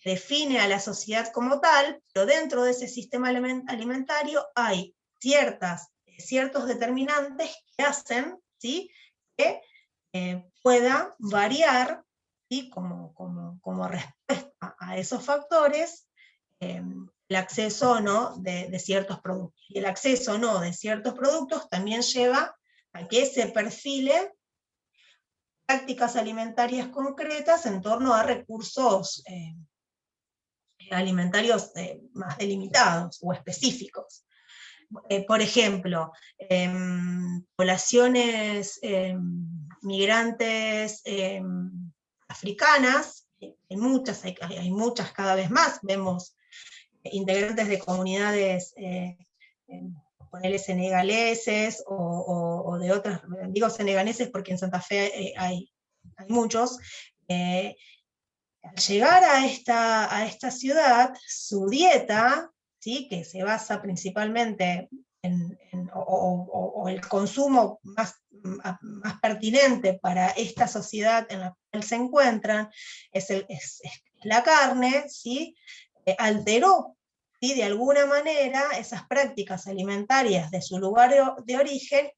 que define a la sociedad como tal, pero dentro de ese sistema alimentario hay ciertos determinantes que hacen, ¿sí?, que pueda variar, ¿sí?, como respuesta a esos factores, el acceso o no de ciertos productos. Y el acceso o no de ciertos productos también lleva a que se perfile prácticas alimentarias concretas en torno a recursos alimentarios más delimitados o específicos. Por ejemplo, poblaciones migrantes africanas, hay muchas cada vez más, vemos integrantes de comunidades, ponele senegaleses o de otras, digo senegaleses porque en Santa Fe hay muchos. Al llegar a esta ciudad, su dieta, ¿sí?, que se basa principalmente o el consumo más pertinente para esta sociedad en la cual se encuentran, es la carne, ¿sí?, alteró, ¿sí?, de alguna manera esas prácticas alimentarias de su lugar de origen,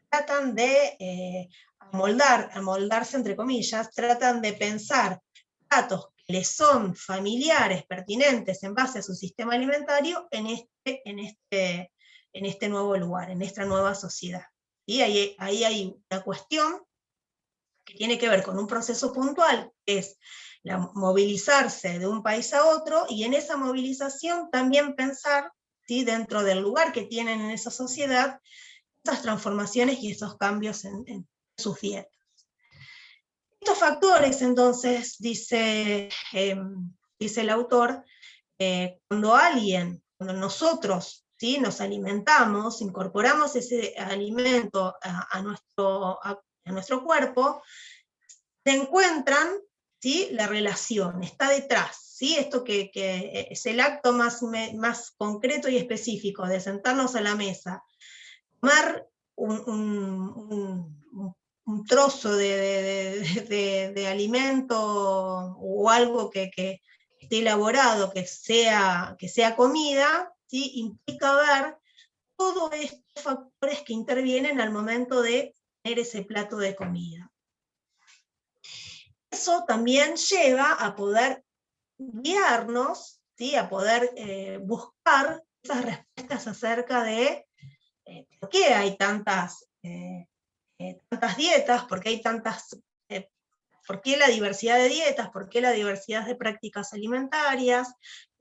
tratan de amoldarse, entre comillas, tratan de pensar datos que les son familiares, pertinentes en base a su sistema alimentario en este nuevo lugar, en esta nueva sociedad. ¿Sí? Ahí hay una cuestión que tiene que ver con un proceso puntual, que es movilizarse de un país a otro, y en esa movilización también pensar, ¿sí?, dentro del lugar que tienen en esa sociedad, esas transformaciones y esos cambios en sus dietas. Estos factores, entonces, dice el autor, cuando nosotros, ¿sí?, nos alimentamos, incorporamos ese alimento a nuestro cuerpo, se encuentran, ¿sí?, la relación, está detrás, ¿sí?, esto que es el acto más concreto y específico de sentarnos a la mesa, tomar un trozo de alimento o algo que esté elaborado, que sea comida, ¿sí?, implica ver todos estos factores que intervienen al momento de tener ese plato de comida. Eso también lleva a poder guiarnos, ¿sí?, a poder buscar esas respuestas acerca de por qué hay tantas dietas, por qué hay por qué la diversidad de dietas, por qué la diversidad de prácticas alimentarias,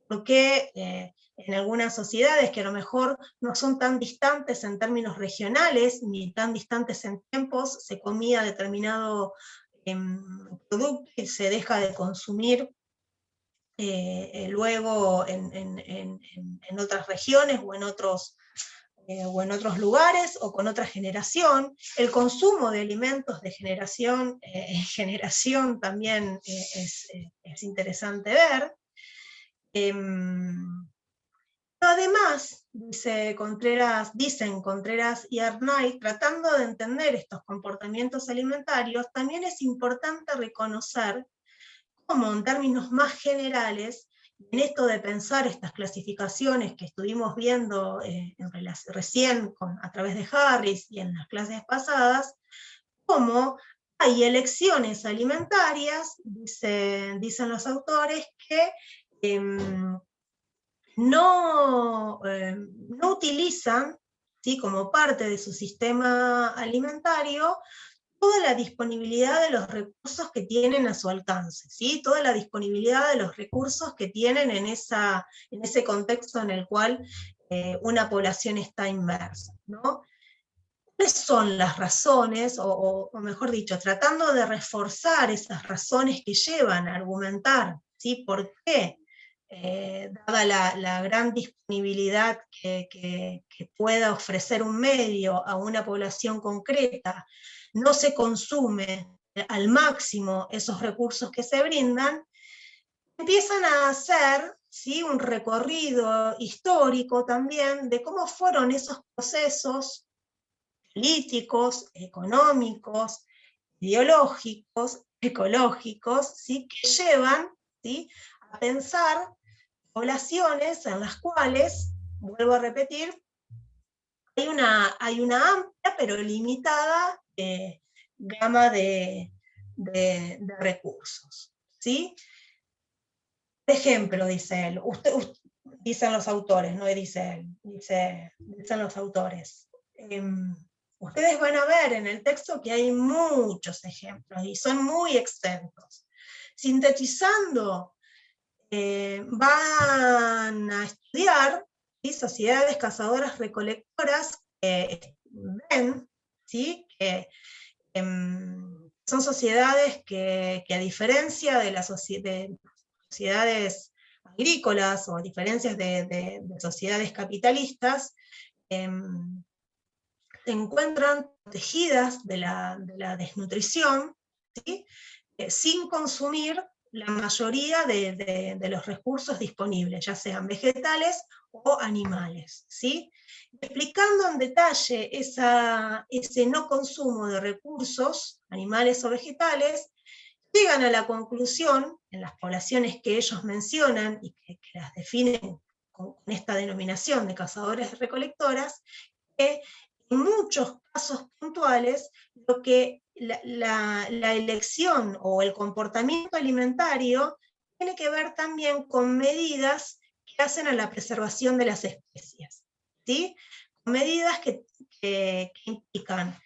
por qué en algunas sociedades que a lo mejor no son tan distantes en términos regionales, ni tan distantes en tiempos, se comía determinado producto y se deja de consumir luego en otras regiones o en otros lugares o con otra generación. El consumo de alimentos de generación en generación también es interesante ver. Pero además, dicen Contreras y Arnaiz, tratando de entender estos comportamientos alimentarios, también es importante reconocer cómo, en términos más generales, en esto de pensar estas clasificaciones que estuvimos viendo recién a través de Harris y en las clases pasadas, cómo hay elecciones alimentarias, dicen los autores, que no utilizan, ¿sí?, como parte de su sistema alimentario, toda la disponibilidad de los recursos que tienen a su alcance, ¿sí?, toda la disponibilidad de los recursos que tienen en ese contexto en el cual una población está inmersa, ¿no? ¿Cuáles son las razones, o mejor dicho, tratando de reforzar esas razones que llevan a argumentar, ¿sí?, por qué, dada la gran disponibilidad que pueda ofrecer un medio a una población concreta, no se consume al máximo esos recursos que se brindan, empiezan a hacer, ¿sí?, un recorrido histórico también de cómo fueron esos procesos políticos, económicos, ideológicos, ecológicos, ¿sí?, que llevan, ¿sí?, a pensar poblaciones en las cuales, vuelvo a repetir, hay una amplia pero limitada gama de recursos, ¿sí? Por ejemplo, dice él, dicen los autores, no dice él, dicen los autores. Ustedes van a ver en el texto que hay muchos ejemplos y son muy extensos. Sintetizando, van a estudiar, ¿sí?, sociedades cazadoras-recolectoras que ven, ¿sí?, que son sociedades que a diferencia de las sociedades agrícolas o a diferencias de sociedades capitalistas, se encuentran protegidas de la desnutrición, ¿sí?, sin consumir la mayoría de los recursos disponibles, ya sean vegetales o animales, ¿sí? Explicando en detalle ese no consumo de recursos, animales o vegetales, llegan a la conclusión, en las poblaciones que ellos mencionan y que las definen con esta denominación de cazadores-recolectoras, que en muchos casos puntuales, lo que la elección o el comportamiento alimentario tiene que ver también con medidas que hacen a la preservación de las especies, ¿sí? Con medidas que implican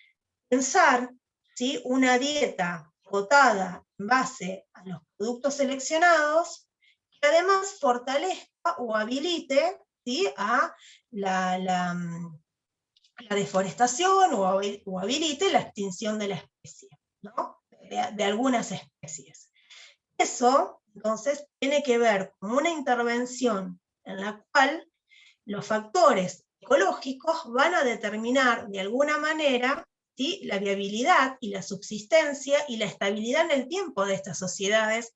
pensar, ¿sí?, una dieta agotada en base a los productos seleccionados, que además fortalezca o habilite, ¿sí?, a la deforestación o habilite la extinción de la especie, ¿no? de algunas especies. Eso, entonces, tiene que ver con una intervención en la cual los factores ecológicos van a determinar de alguna manera, ¿sí?, la viabilidad y la subsistencia y la estabilidad en el tiempo de estas sociedades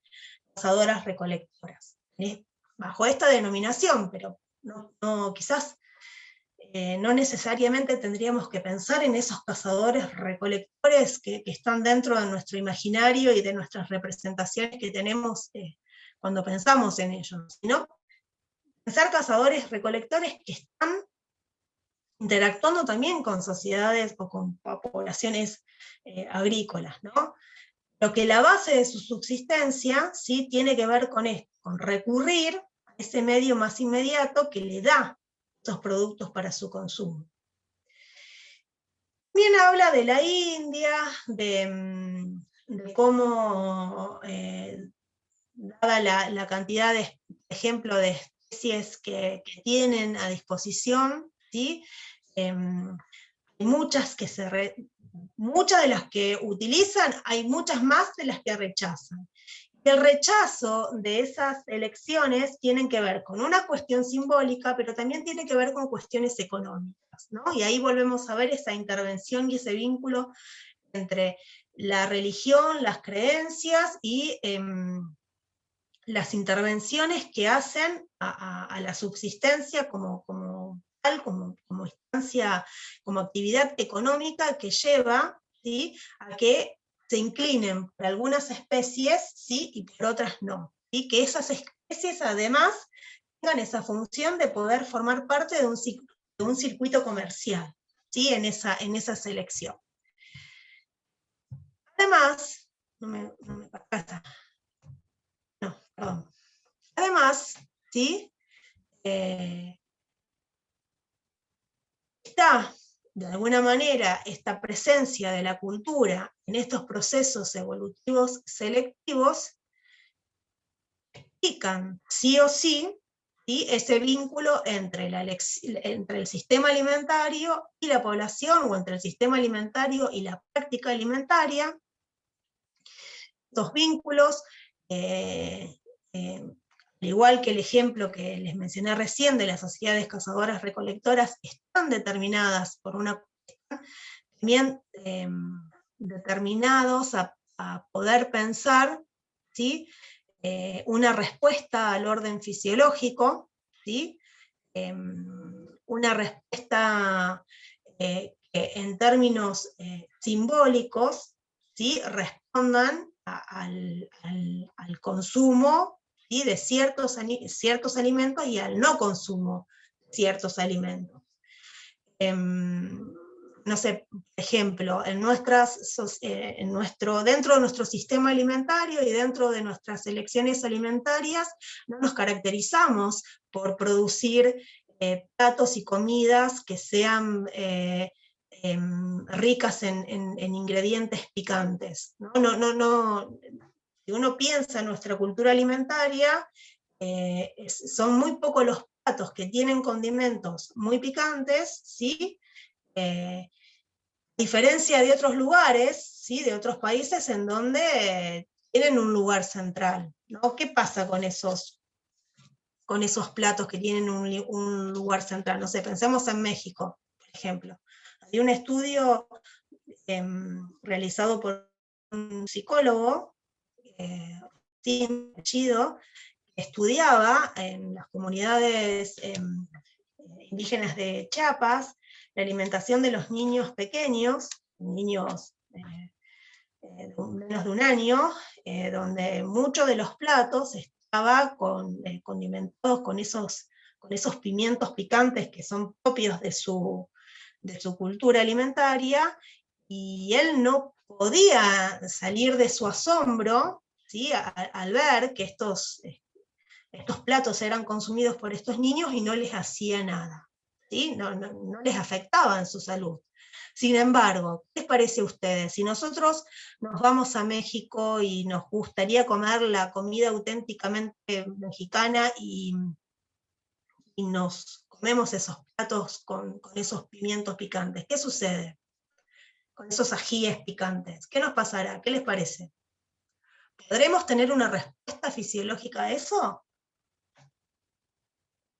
cazadoras recolectoras. Bajo esta denominación, pero quizás no necesariamente tendríamos que pensar en esos cazadores recolectores que están dentro de nuestro imaginario y de nuestras representaciones que tenemos cuando pensamos en ellos, sino pensar cazadores recolectores que están interactuando también con sociedades o con poblaciones agrícolas, ¿no? Lo que la base de su subsistencia, ¿sí?, tiene que ver con esto, con recurrir a ese medio más inmediato que le da esos productos para su consumo. También habla de la India, de cómo, dada la cantidad de ejemplos de especies que tienen a disposición, ¿sí?, hay muchas muchas de las que utilizan, hay muchas más de las que rechazan. El rechazo de esas elecciones tienen que ver con una cuestión simbólica, pero también tiene que ver con cuestiones económicas, ¿no? Y ahí volvemos a ver esa intervención y ese vínculo entre la religión, las creencias y las intervenciones que hacen a la subsistencia como instancia, como actividad económica que lleva, ¿sí?, a que se inclinen por algunas especies, ¿sí?, y por otras no. Y que esas especies además tengan esa función de poder formar parte de un circuito comercial, ¿sí?, en esa selección. Además, perdón. Además, ¿sí?, está, de alguna manera, esta presencia de la cultura en estos procesos evolutivos selectivos, explican sí o sí, ¿sí?, ese vínculo entre el sistema alimentario y la población, o entre el sistema alimentario y la práctica alimentaria. Estos vínculos, al igual que el ejemplo que les mencioné recién de las sociedades cazadoras recolectoras, están determinadas por una cuestión, también determinados a poder pensar, ¿sí?, una respuesta al orden fisiológico, ¿sí?, una respuesta que en términos simbólicos, ¿sí?, respondan al consumo, ¿sí?, de ciertos alimentos y al no consumo de ciertos alimentos. No sé, por ejemplo, dentro de nuestro sistema alimentario y dentro de nuestras elecciones alimentarias, no nos caracterizamos por producir platos y comidas que sean ricas en ingredientes picantes, ¿no? Si uno piensa en nuestra cultura alimentaria, son muy pocos los platos que tienen condimentos muy picantes, ¿sí?, a diferencia de otros lugares, ¿sí?, de otros países en donde tienen un lugar central, ¿no? ¿Qué pasa con esos platos que tienen un lugar central? No sé, pensemos en México, por ejemplo. Hay un estudio realizado por un psicólogo, Chido, que estudiaba en las comunidades indígenas de Chiapas la alimentación de los niños pequeños, niños de menos de un año, donde muchos de los platos estaban condimentados con esos pimientos picantes que son propios de su cultura alimentaria, y él no podía salir de su asombro, ¿sí?, al ver que estos platos eran consumidos por estos niños y no les hacía nada, ¿sí?, no les afectaba en su salud. Sin embargo, ¿qué les parece a ustedes? Si nosotros nos vamos a México y nos gustaría comer la comida auténticamente mexicana y nos comemos esos platos con esos pimientos picantes, ¿qué sucede? con esos ajíes picantes. ¿Qué nos pasará? ¿Qué les parece? ¿Podremos tener una respuesta fisiológica a eso?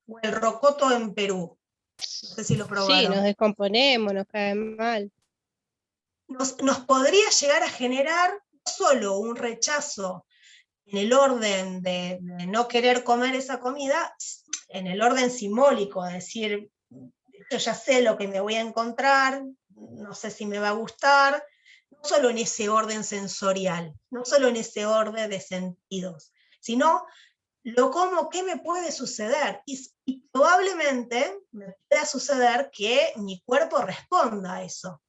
O el rocoto en Perú. No sé si lo Sí, probaron. nos descomponemos, nos cae mal. Nos podría llegar a generar no solo un rechazo en el orden de no querer comer esa comida, en el orden simbólico, es decir, yo ya sé lo que me voy a encontrar, no sé si me va a gustar, no solo en ese orden sensorial, no solo en ese orden de sentidos, sino lo como, ¿qué me puede suceder? Y probablemente me pueda suceder que mi cuerpo responda a eso,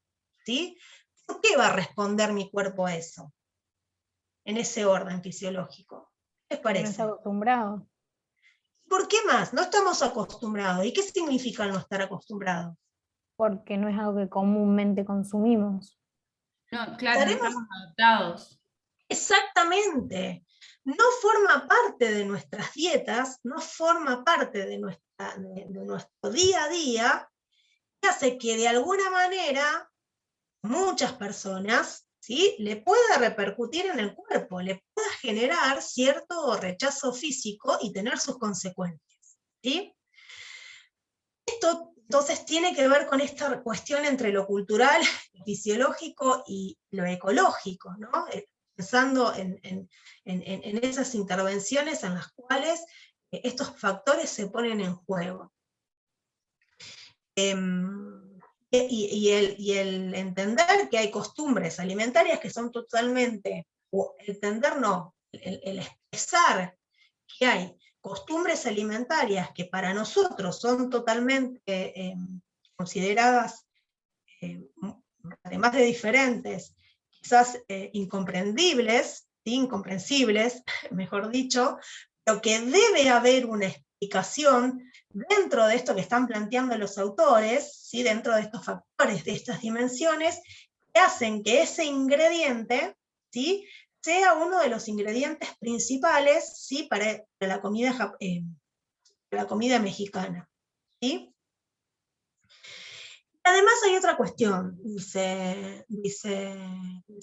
¿sí? ¿Por qué va a responder mi cuerpo a eso? En ese orden fisiológico. ¿Qué les Porque no está parece? acostumbrado. ¿Por qué más? No estamos acostumbrados. ¿Y qué significa el no estar acostumbrados? Porque no es algo que comúnmente consumimos. No, claro, no ¿Estaremos? estamos adaptados. Exactamente. No forma parte de nuestras dietas, no forma parte de nuestro día a día, y hace que de alguna manera muchas personas, ¿sí?, le pueda repercutir en el cuerpo, le pueda generar cierto rechazo físico y tener sus consecuencias, ¿sí? Esto entonces tiene que ver con esta cuestión entre lo cultural, lo fisiológico y lo ecológico, ¿no? Pensando en esas intervenciones en las cuales estos factores se ponen en juego. Y el entender que hay costumbres alimentarias que son totalmente, o entender no, el expresar que hay costumbres alimentarias que para nosotros son totalmente consideradas, además de diferentes, quizás incomprendibles, ¿sí?, incomprensibles, mejor dicho, pero que debe haber una explicación dentro de esto que están planteando los autores, ¿sí?, dentro de estos factores, de estas dimensiones, que hacen que ese ingrediente, ¿sí?, sea uno de los ingredientes principales, ¿sí?, para la comida mexicana, ¿sí? Además hay otra cuestión, dicen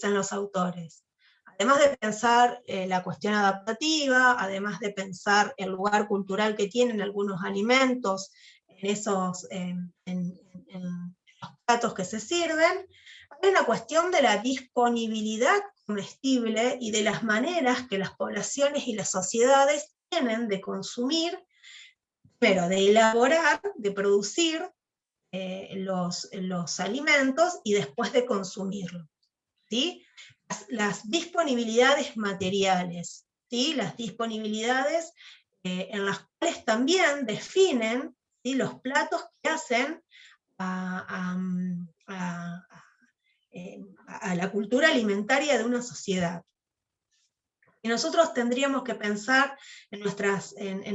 los autores. Además de pensar la cuestión adaptativa, además de pensar el lugar cultural que tienen algunos alimentos en los platos que se sirven, hay una cuestión de la disponibilidad comestible y de las maneras que las poblaciones y las sociedades tienen de consumir, pero de elaborar, de producir los alimentos y después de consumirlos, ¿sí? Las disponibilidades materiales, ¿sí?, las disponibilidades en las cuales también definen, ¿sí?, los platos que hacen a la cultura alimentaria de una sociedad. Y nosotros tendríamos que pensar en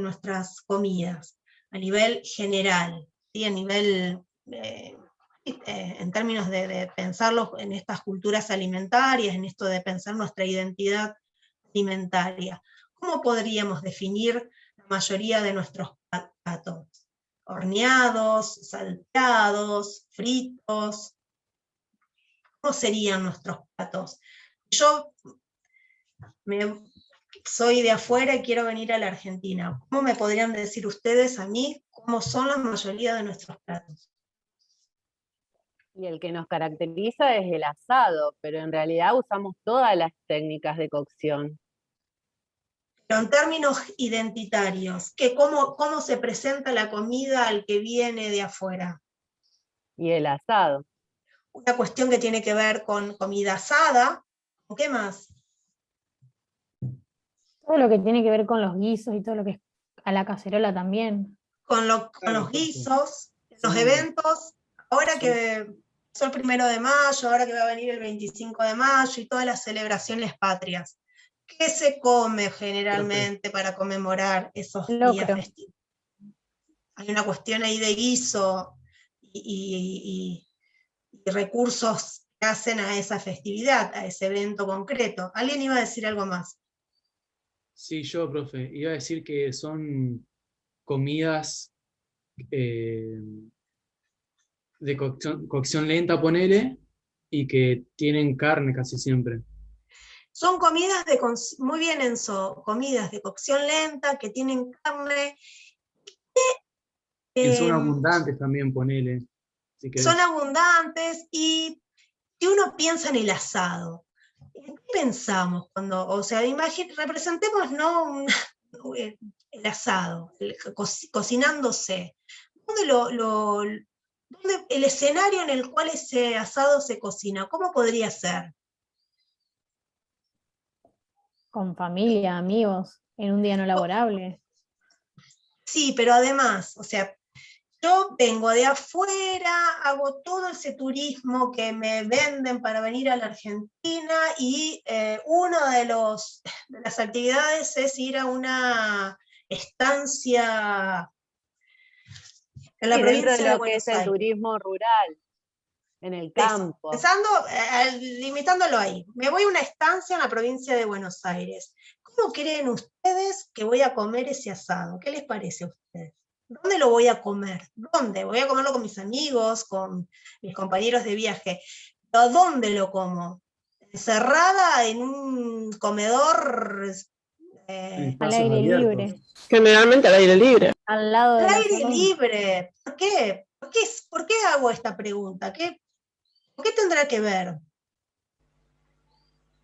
nuestras comidas a nivel general, ¿sí?, a nivel, en términos de pensarlo en estas culturas alimentarias, en esto de pensar nuestra identidad alimentaria. ¿Cómo podríamos definir la mayoría de nuestros platos? Horneados, salteados, fritos. ¿Cómo serían nuestros platos? Yo soy de afuera y quiero venir a la Argentina. ¿Cómo me podrían decir ustedes a mí cómo son la mayoría de nuestros platos? Y el que nos caracteriza es el asado, pero en realidad usamos todas las técnicas de cocción. Pero en términos identitarios, ¿cómo se presenta la comida al que viene de afuera? Y el asado. Una cuestión que tiene que ver con comida asada. ¿Con qué más? Todo lo que tiene que ver con los guisos y todo lo que es a la cacerola también. Con los Claro, guisos, los son- eventos, ahora son- que son el 1 de mayo, ahora que va a venir el 25 de mayo y todas las celebraciones patrias. ¿Qué se come generalmente para conmemorar esos días Locro. festivos? Hay una cuestión ahí de guiso y recursos que hacen a esa festividad, a ese evento concreto. ¿Alguien iba a decir algo más? Sí, yo, profe, iba a decir que son comidas de cocción lenta, ponele, Y que tienen carne casi siempre. Son comidas muy bien comidas de cocción lenta, que tienen carne. Que son em, abundantes también, ponele, si querés. Son abundantes, y si uno piensa en el asado, ¿en qué pensamos cuando, o sea, representemos, ¿no? El asado, cocinándose? ¿Dónde el escenario en el cual ese asado se cocina? ¿Cómo podría ser? Con familia, amigos, en un día no laborable. Sí, pero además, o sea, yo vengo de afuera, hago todo ese turismo que me venden para venir a la Argentina, y una de las actividades es ir a una estancia en la Sí, dentro de provincia de lo que es Buenos el Aires. turismo rural, en el Eso, campo. limitándolo ahí. Me voy a una estancia en la provincia de Buenos Aires. ¿Cómo creen ustedes que voy a comer ese asado? ¿Qué les parece a ustedes? ¿Dónde lo voy a comer? ¿Dónde? Voy a comerlo con mis amigos, con mis compañeros de viaje. ¿Pero dónde lo como? ¿Encerrada en un comedor En Al espacios aire abiertos. libre, Generalmente al aire libre. al lado al de la aire salón. libre? ¿Por qué? ¿Por qué hago esta pregunta? ¿Por qué tendrá que ver?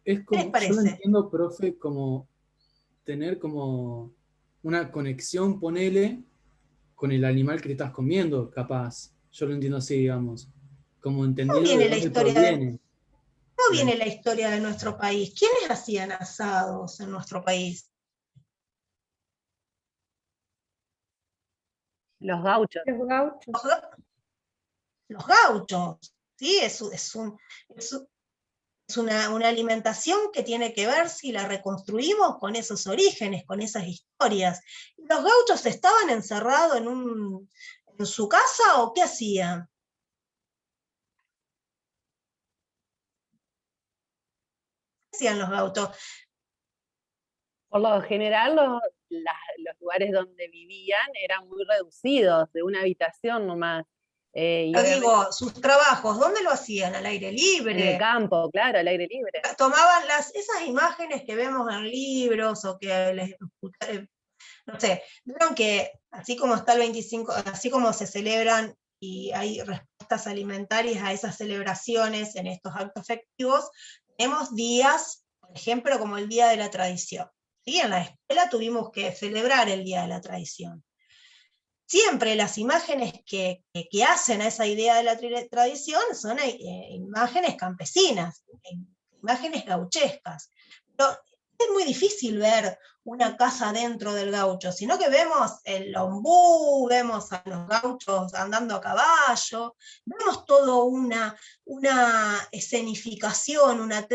Es ¿Qué les como, yo lo parece? entiendo, profe, como tener como una conexión, ponele, con el animal que te estás comiendo, capaz. Yo lo entiendo así, digamos. Como ¿Cómo entendiendo de viene la dónde historia proviene. ¿Cómo viene la historia de nuestro país? ¿Quiénes hacían asados en nuestro país? Los gauchos. Los gauchos. Los gauchos, ¿sí? Es una alimentación que tiene que ver si la reconstruimos con esos orígenes, con esas historias. ¿Los gauchos estaban encerrados en su casa o qué hacían? ¿Qué hacían los gauchos? Por lo general, los lugares donde vivían eran muy reducidos, de una habitación nomás. Y Yo obviamente digo, sus trabajos, ¿dónde lo hacían? ¿Al aire en el libre? campo, claro, al aire libre. Tomaban esas imágenes que vemos en libros o que no sé, vieron que así como está el 25, así como se celebran y hay respuestas alimentarias a esas celebraciones en estos actos festivos, tenemos días, por ejemplo, como el Día de la Tradición. ¿Sí? En la escuela tuvimos que celebrar el Día de la Tradición. Siempre las imágenes que hacen a esa idea de la tradición son imágenes campesinas, imágenes gauchescas. Pero es muy difícil ver una casa dentro del gaucho, sino que vemos el ombú, vemos a los gauchos andando a caballo, vemos todo una escenificación, una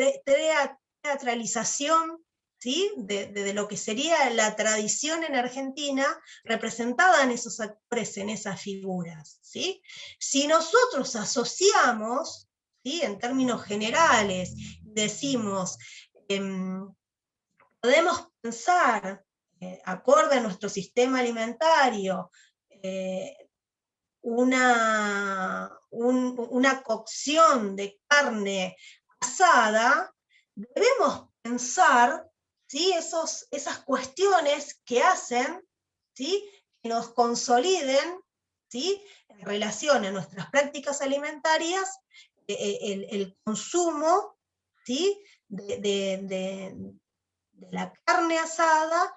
teatralización, ¿sí? de lo que sería la tradición en Argentina, representada en esos actores, en esas figuras. ¿Sí? Si nosotros asociamos, ¿sí? En términos generales, decimos, podemos pensar, acorde a nuestro sistema alimentario, una cocción de carne asada, debemos pensar, ¿sí? Esas cuestiones que hacen, ¿sí? Que nos consoliden, ¿sí? En relación a nuestras prácticas alimentarias, el consumo, ¿sí? de la carne asada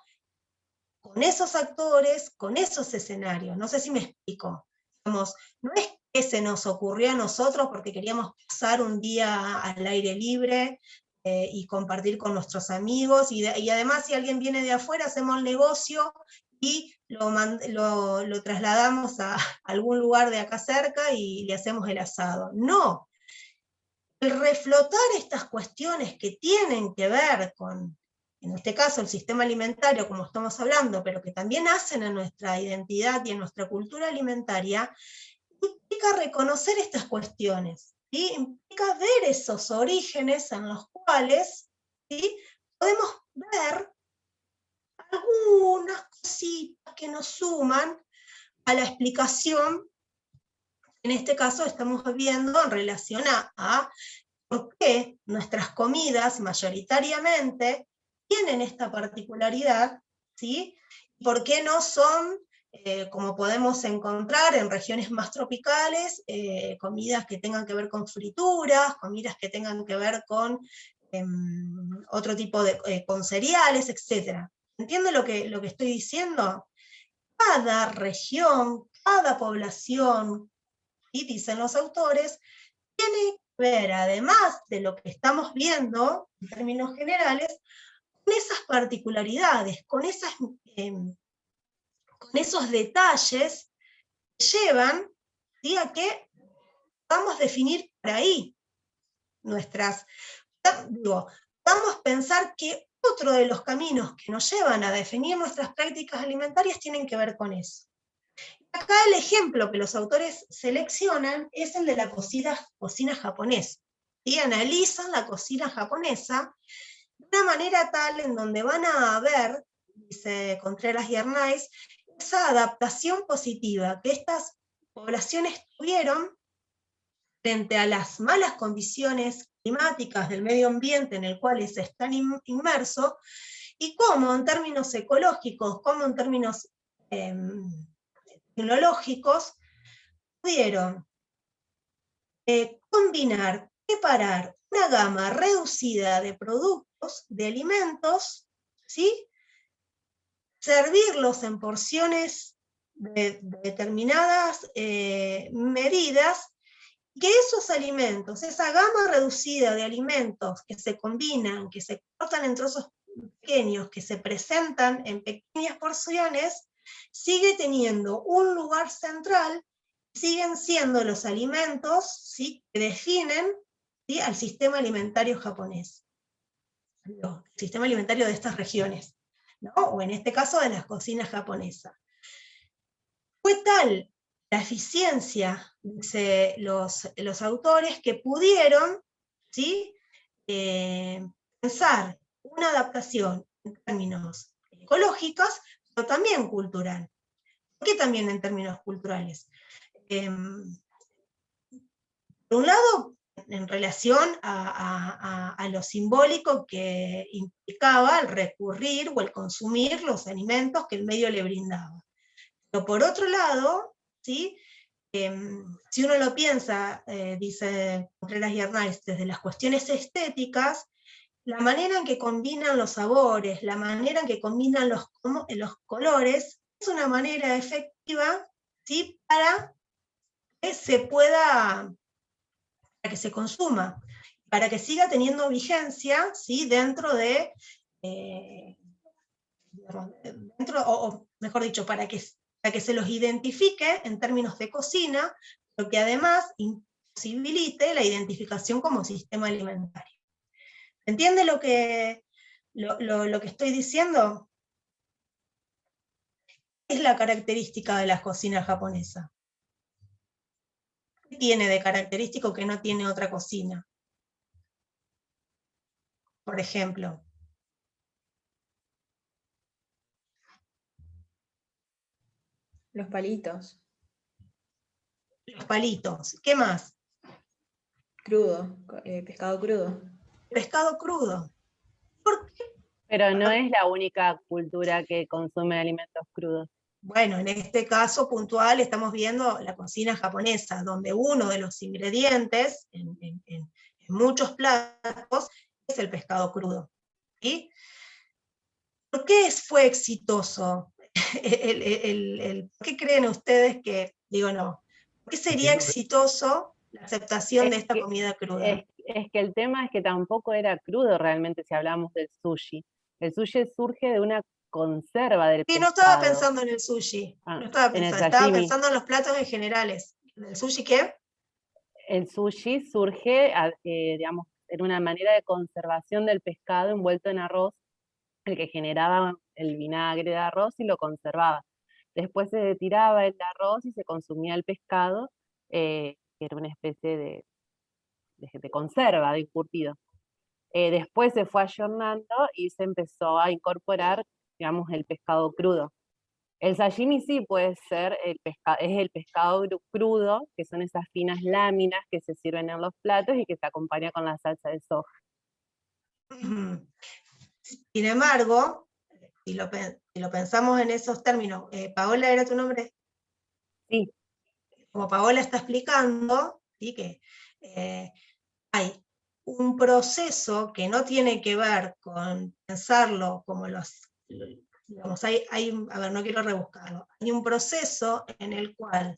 con esos actores, con esos escenarios. No sé si me explico. Digamos, no es que se nos ocurrió a nosotros porque queríamos pasar un día al aire libre y compartir con nuestros amigos, y además si alguien viene de afuera hacemos el negocio y lo trasladamos a algún lugar de acá cerca y le hacemos el asado. No, el reflotar estas cuestiones que tienen que ver con, en este caso, el sistema alimentario, como estamos hablando, pero que también hacen a nuestra identidad y en nuestra cultura alimentaria, implica reconocer estas cuestiones, ¿sí? Implica ver esos orígenes en los cuales, ¿sí? Podemos ver algunas cositas que nos suman a la explicación. En este caso estamos viendo en relación a por qué nuestras comidas mayoritariamente tienen esta particularidad, ¿sí? ¿Por qué no son, como podemos encontrar en regiones más tropicales, comidas que tengan que ver con frituras, comidas que tengan que ver con otro tipo de, con cereales, etc.? ¿Entiende lo que estoy diciendo? Cada región, cada población, y dicen los autores, tiene que ver, además de lo que estamos viendo en términos generales, con esas particularidades, con esos detalles que llevan, ¿sí?, a que vamos a definir por ahí nuestras, digo, vamos a pensar que otro de los caminos que nos llevan a definir nuestras prácticas alimentarias tienen que ver con eso. Acá el ejemplo que los autores seleccionan es el de la cocina japonesa. ¿Sí? Analizan la cocina japonesa de una manera tal en donde van a ver, dice Contreras y Arnaiz, esa adaptación positiva que estas poblaciones tuvieron frente a las malas condiciones climáticas del medio ambiente en el cual se están inmersos, y cómo en términos ecológicos, cómo en términos tecnológicos, pudieron combinar, preparar una gama reducida de productos, de alimentos, ¿sí?, servirlos en porciones de determinadas medidas, que esos alimentos, esa gama reducida de alimentos que se combinan, que se cortan en trozos pequeños, que se presentan en pequeñas porciones, sigue teniendo un lugar central, siguen siendo los alimentos, ¿sí?, que definen, ¿sí?, al sistema alimentario japonés, el sistema alimentario de estas regiones, ¿no?, o en este caso de las cocinas japonesas. Fue tal la eficiencia, dice los autores, que pudieron, ¿sí?, pensar una adaptación en términos ecológicos, pero también cultural. ¿Por qué también en términos culturales? Por un lado, en relación a lo simbólico que implicaba el recurrir o el consumir los alimentos que el medio le brindaba. Pero por otro lado, ¿sí?, si uno lo piensa, dice Contreras y Arnaiz, desde las cuestiones estéticas, la manera en que combinan los sabores, la manera en que combinan los colores, es una manera efectiva, ¿sí?, para que se pueda, para que se consuma, para que siga teniendo vigencia, ¿sí?, dentro de, o mejor dicho, para que se los identifique en términos de cocina, pero que además imposibilite la identificación como sistema alimentario. ¿Entiende lo que estoy diciendo? Es la característica de la cocina japonesa. ¿Qué tiene de característico que no tiene otra cocina? Por ejemplo. Los palitos. Los palitos. ¿Qué más? Crudo, pescado crudo. Pescado crudo. ¿Por qué? Pero no es la única cultura que consume alimentos crudos. Bueno, en este caso puntual estamos viendo la cocina japonesa, donde uno de los ingredientes en muchos platos es el pescado crudo. ¿Sí? ¿Por qué fue exitoso? ¿Por qué creen ustedes que, digo no, por qué sería exitoso la aceptación de esta comida cruda? Es que el tema es que tampoco era crudo realmente si hablamos del sushi. El sushi surge de una conserva del Sí, pescado. no estaba pensando en el sushi, no estaba estaba pensando en los platos en generales. ¿El sushi qué? El sushi surge, digamos, en una manera de conservación del pescado envuelto en arroz, el que generaba el vinagre de arroz y lo conservaba. Después se tiraba el arroz y se consumía el pescado, que era una especie de conserva, de encurtido. Después se fue ayornando y se empezó a incorporar, digamos, el pescado crudo. El sashimi sí puede ser, es el pescado crudo, que son esas finas láminas que se sirven en los platos y que se acompaña con la salsa de soja. Ujú. Sin embargo, si lo pensamos en esos términos, Paola, ¿era tu nombre? Sí. Como Paola está explicando, ¿sí? Que hay un proceso que no tiene que ver con pensarlo como digamos, a ver, no quiero rebuscarlo, hay un proceso en el cual,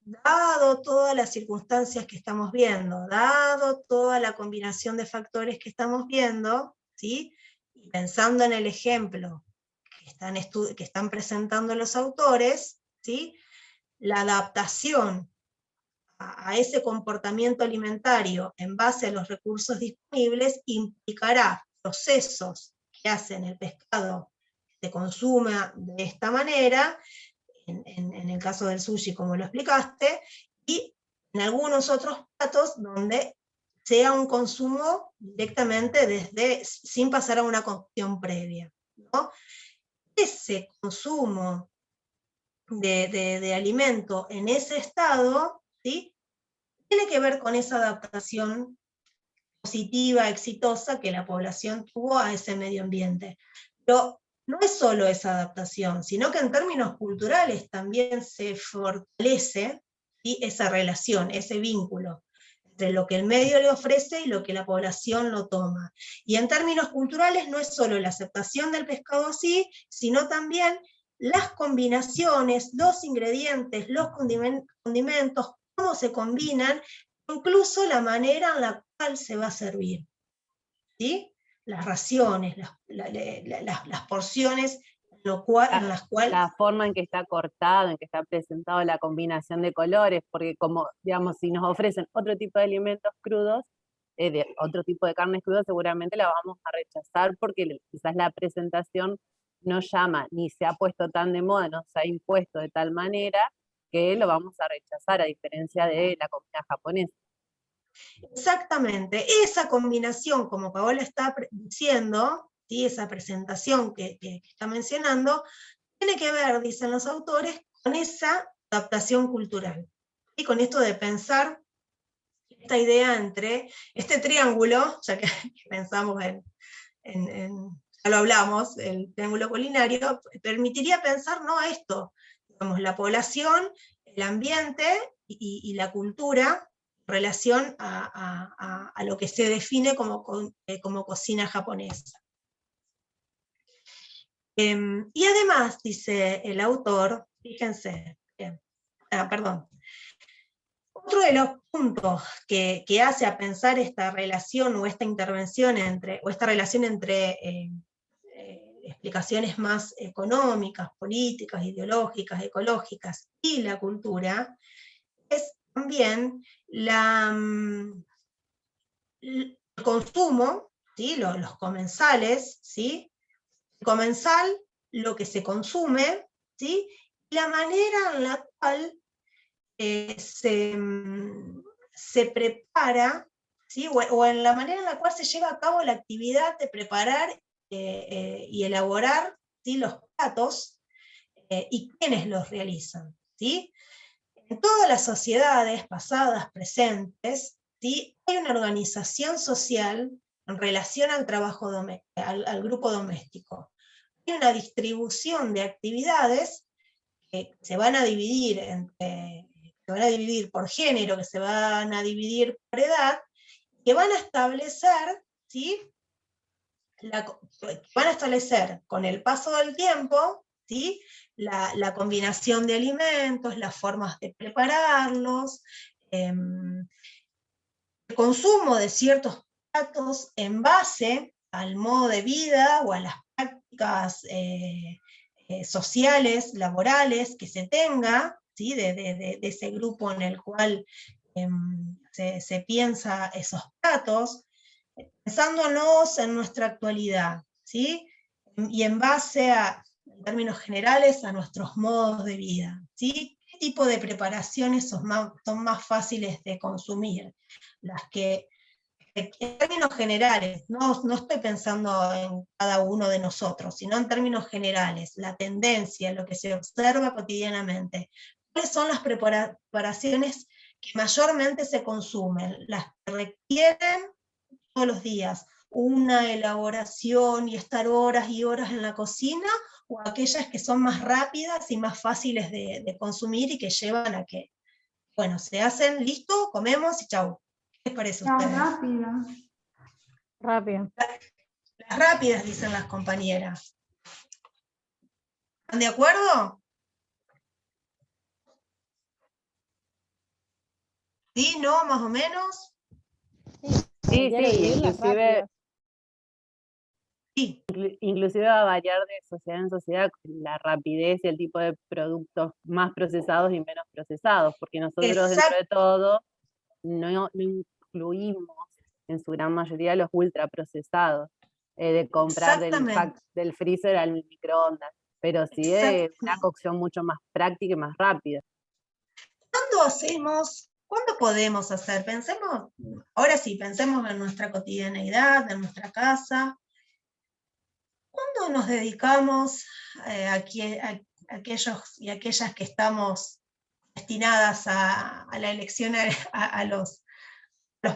dado todas las circunstancias que estamos viendo, dado toda la combinación de factores que estamos viendo, ¿sí? Y pensando en el ejemplo que están presentando los autores, ¿sí? La adaptación a ese comportamiento alimentario en base a los recursos disponibles implicará procesos que hacen el pescado que se consuma de esta manera, en el caso del sushi como lo explicaste, y en algunos otros platos donde sea un consumo directamente sin pasar a una cocción previa, ¿no? Ese consumo de alimento en ese estado, ¿sí? Tiene que ver con esa adaptación positiva, exitosa que la población tuvo a ese medio ambiente. Pero no es solo esa adaptación, sino que en términos culturales también se fortalece, ¿sí? Esa relación, ese vínculo entre lo que el medio le ofrece y lo que la población lo toma. Y en términos culturales no es solo la aceptación del pescado así, sino también las combinaciones, los ingredientes, los condimentos, cómo se combinan, incluso la manera en la cual se va a servir, ¿sí? Las raciones, las porciones en las cuales... La forma en que está cortado, en que está presentado, la combinación de colores, porque como, digamos, si nos ofrecen otro tipo de alimentos crudos, de otro tipo de carnes crudas, seguramente la vamos a rechazar porque quizás la presentación no llama, ni se ha puesto tan de moda, no se ha impuesto de tal manera que lo vamos a rechazar, a diferencia de la comida japonesa. Exactamente, esa combinación, como Paola está diciendo, ¿sí? Esa presentación que está mencionando, tiene que ver, dicen los autores, con esa adaptación cultural, y con esto de pensar esta idea entre este triángulo, ya que pensamos ya lo hablamos, el triángulo culinario, permitiría pensar, ¿no?, a esto, digamos, la población, el ambiente y la cultura en relación a lo que se define como cocina japonesa. Y además, dice el autor, fíjense, perdón, otro de los puntos que hace a pensar esta relación o esta intervención o esta relación entre explicaciones más económicas, políticas, ideológicas, ecológicas y la cultura, es también el consumo, ¿sí? Los comensales, ¿sí? El comensal, lo que se consume, ¿sí? Y la manera en la cual se prepara, ¿sí? O en la manera en la cual se lleva a cabo la actividad de preparar y elaborar, ¿sí? Los platos y quiénes los realizan, ¿sí? En todas las sociedades pasadas, presentes, ¿sí? Hay una organización social en relación al trabajo al grupo doméstico. Hay una distribución de actividades que se van a dividir por género, que se van a dividir por edad, que van a establecer, ¿sí? Van a establecer con el paso del tiempo, ¿sí? La combinación de alimentos, las formas de prepararlos, el consumo de ciertos platos en base al modo de vida o a las prácticas sociales, laborales que se tenga, ¿sí? de ese grupo en el cual se piensa esos platos, pensándonos en nuestra actualidad, ¿sí? Y en base en términos generales, a nuestros modos de vida, ¿sí? ¿Qué tipo de preparaciones son más fáciles de consumir? Las que en términos generales, no estoy pensando en cada uno de nosotros, sino en términos generales, la tendencia, lo que se observa cotidianamente. ¿Cuáles son las preparaciones que mayormente se consumen? Las que requieren todos los días una elaboración y estar horas y horas en la cocina, o aquellas que son más rápidas y más fáciles de consumir y que llevan a que, bueno, se hacen, listo, comemos y chau. ¿Qué les parece a ustedes? Rápido. Las rápidas, dicen las compañeras. ¿Están de acuerdo? ¿Sí? ¿No? ¿Más o menos? Sí, Podrían sí, elegir las rápidas. Sí, inclusive va a variar de sociedad en sociedad la rapidez y el tipo de productos más procesados y menos procesados, porque nosotros dentro de todo no incluimos en su gran mayoría los ultraprocesados, de comprar exactamente. del freezer al microondas, pero sí de una cocción mucho más práctica y más rápida. ¿Cuándo podemos hacer? Pensemos, ahora sí, pensemos en nuestra cotidianeidad, en nuestra casa. ¿Cuándo nos dedicamos aquellos y aquellas que estamos destinadas a la elección a los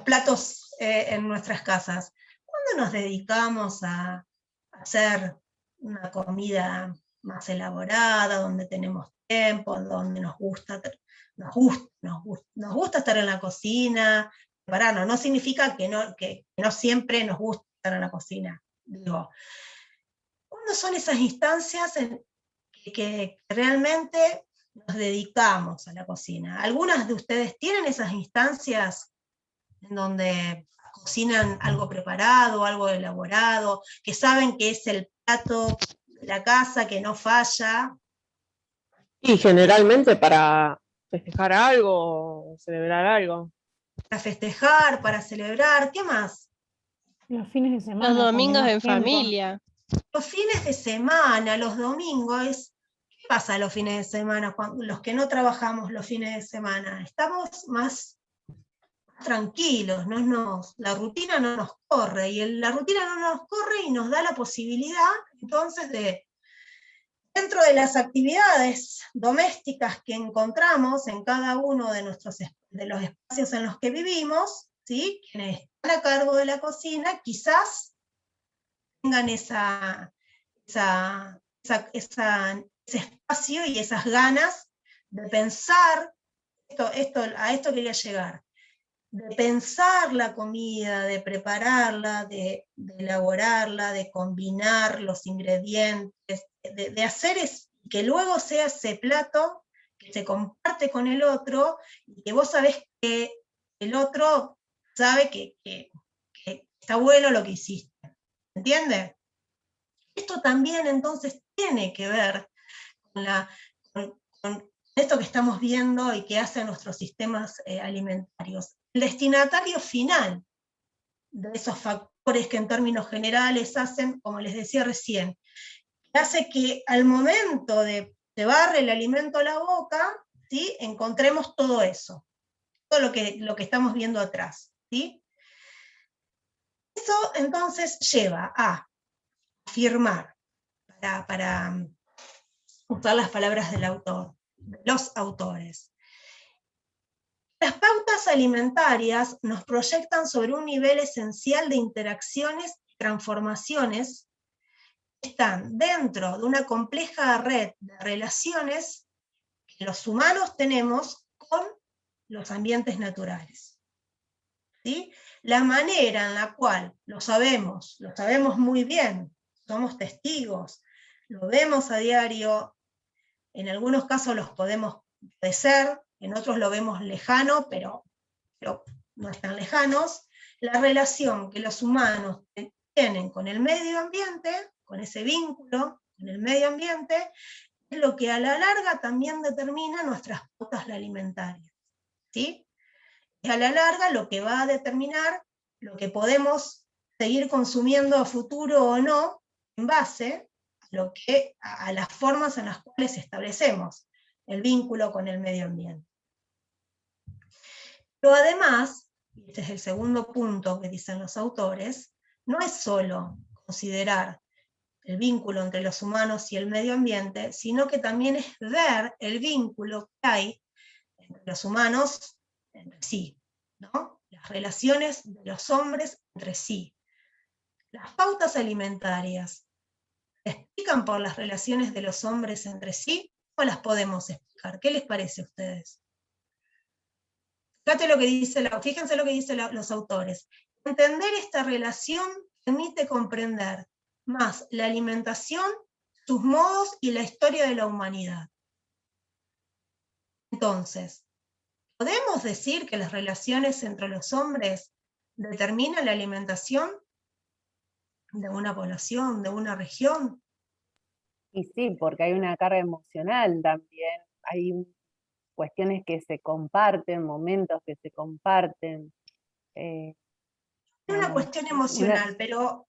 platos en nuestras casas? ¿Cuándo nos dedicamos a hacer una comida más elaborada, donde tenemos tiempo, donde nos gusta estar en la cocina, prepararnos? No significa que no siempre nos gusta estar en la cocina. Digo, ¿cuándo son esas instancias en que realmente nos dedicamos a la cocina? ¿Algunas de ustedes tienen esas instancias en donde cocinan algo preparado, algo elaborado, que saben que es el plato de la casa, que no falla? Y generalmente para festejar algo, o celebrar algo. Para festejar, para celebrar, ¿qué más? Los fines de semana. Los con domingos menos en tiempo. familia. Los fines de semana, los domingos, ¿qué pasa los fines de semana? Los que no trabajamos los fines de semana, estamos más tranquilos, la rutina no nos corre, y la rutina no nos corre y nos da la posibilidad, entonces, dentro de las actividades domésticas que encontramos en cada uno de los espacios en los que vivimos, ¿sí? Quienes están a cargo de la cocina, quizás tengan ese espacio y esas ganas de pensar, a esto quería llegar, de pensar la comida, de prepararla, de elaborarla, de combinar los ingredientes, de hacer que luego sea ese plato que se comparte con el otro, y que vos sabés que el otro sabe que está bueno lo que hiciste. ¿Entiendes? Esto también entonces tiene que ver con esto que estamos viendo y que hacen nuestros sistemas alimentarios. El destinatario final de esos factores que en términos generales hacen, como les decía recién, que hace que al momento de llevar el alimento a la boca, ¿sí? Encontremos todo eso, todo lo que estamos viendo atrás, ¿sí? Eso entonces lleva a afirmar, para usar las palabras del autor, de los autores. Las pautas alimentarias nos proyectan sobre un nivel esencial de interacciones y transformaciones que están dentro de una compleja red de relaciones que los humanos tenemos con los ambientes naturales. ¿Sí? La manera en la cual lo sabemos muy bien, somos testigos, lo vemos a diario, en algunos casos los podemos padecer, en otros lo vemos lejano, pero no están lejanos. La relación que los humanos tienen con el medio ambiente, con ese vínculo con el medio ambiente, es lo que a la larga también determina nuestras pautas alimentarias, ¿sí? Y a la larga lo que va a determinar lo que podemos seguir consumiendo a futuro o no, en base a las formas en las cuales establecemos el vínculo con el medio ambiente. Pero además, y este es el segundo punto que dicen los autores, no es solo considerar el vínculo entre los humanos y el medio ambiente, sino que también es ver el vínculo que hay entre los humanos entre sí, ¿no? Las relaciones de los hombres entre sí. Las pautas alimentarias explican por las relaciones de los hombres entre sí, o las podemos explicar. ¿Qué les parece a ustedes? Fíjense lo que dicen los autores. Entender esta relación permite comprender más la alimentación, sus modos y la historia de la humanidad. Entonces, ¿podemos decir que las relaciones entre los hombres determinan la alimentación de una población, de una región? Y sí, porque hay una carga emocional también, hay cuestiones que se comparten, momentos que se comparten. Es una cuestión emocional, pero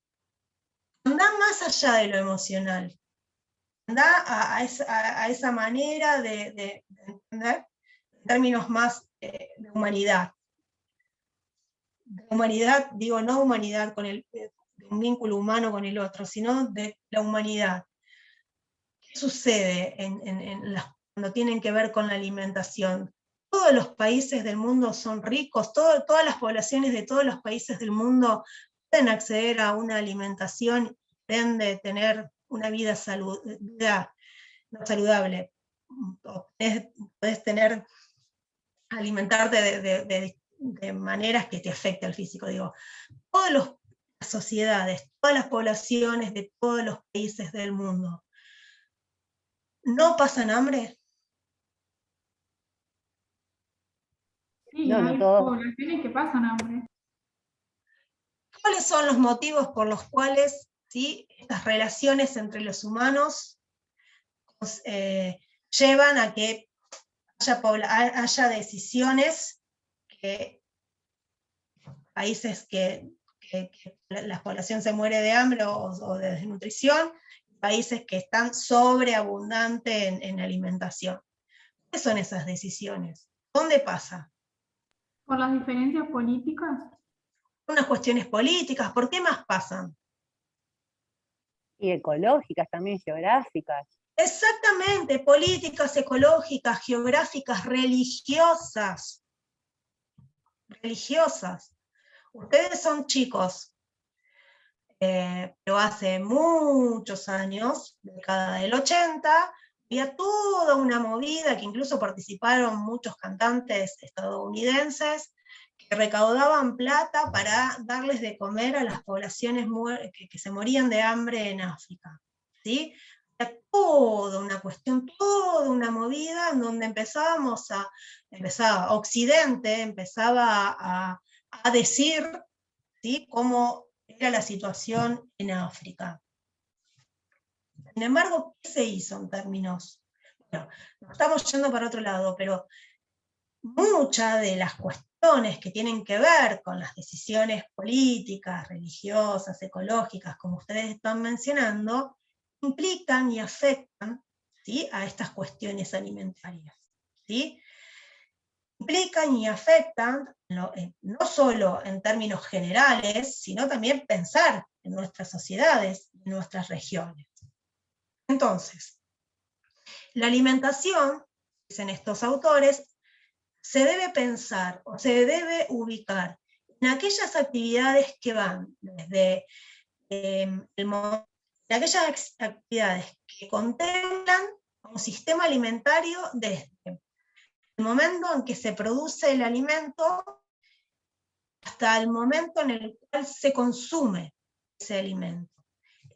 anda más allá de lo emocional. Anda a esa manera de entender en términos más de humanidad. De humanidad, digo, no humanidad con de un vínculo humano con el otro, sino de la humanidad. ¿Qué sucede cuando tienen que ver con la alimentación? Todos los países del mundo son ricos, todas las poblaciones de todos los países del mundo pueden acceder a una alimentación, pueden tener una vida no saludable. Puedes alimentarte de maneras que te afecten al físico. Digo, todas las sociedades, todas las poblaciones de todos los países del mundo, ¿no pasan hambre? Sí, No, no hay todos. poblaciones que pasan hambre. ¿Cuáles son los motivos por los cuales, ¿sí?, estas relaciones entre los humanos llevan a que haya decisiones que países que la población se muere de hambre o de desnutrición, países que están sobreabundantes en alimentación? ¿Qué son esas decisiones? ¿Dónde pasa? Por las diferencias políticas. Unas cuestiones políticas, ¿por qué más pasan? Y ecológicas, también geográficas. Exactamente, políticas, ecológicas, geográficas, religiosas. Religiosas. Ustedes son chicos, pero hace muchos años, década del 80, había toda una movida que incluso participaron muchos cantantes estadounidenses que recaudaban plata para darles de comer a las poblaciones que se morían de hambre en África, ¿sí? Era toda una cuestión, toda una movida en donde Occidente empezaba a decir, ¿sí?, cómo era la situación en África. Sin embargo, ¿qué se hizo en términos? Bueno, nos estamos yendo para otro lado, pero muchas de las cuestiones que tienen que ver con las decisiones políticas, religiosas, ecológicas, como ustedes están mencionando, implican y afectan, ¿sí?, a estas cuestiones alimentarias, ¿sí? Implican y afectan, no solo en términos generales, sino también pensar en nuestras sociedades, en nuestras regiones. Entonces, la alimentación, dicen estos autores, se debe pensar o se debe ubicar en aquellas actividades que van desde aquellas actividades que contemplan un sistema alimentario desde el momento en que se produce el alimento hasta el momento en el cual se consume ese alimento.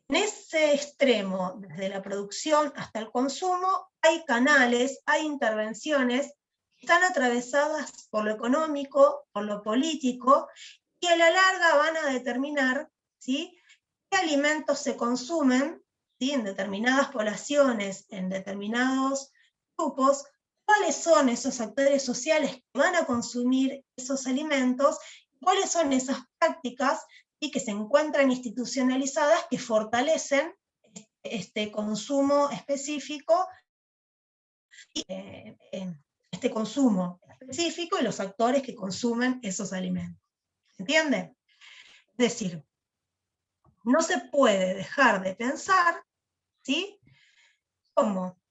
En ese extremo, desde la producción hasta el consumo, hay canales, hay intervenciones que están atravesadas por lo económico, por lo político, y a la larga van a determinar, ¿sí?, qué alimentos se consumen, ¿sí?, en determinadas poblaciones, en determinados grupos, cuáles son esos actores sociales que van a consumir esos alimentos, cuáles son esas prácticas y que se encuentran institucionalizadas que fortalecen este consumo específico, este consumo específico y los actores que consumen esos alimentos. ¿Entiende? Es decir, no se puede dejar de pensar, ¿sí?, cómo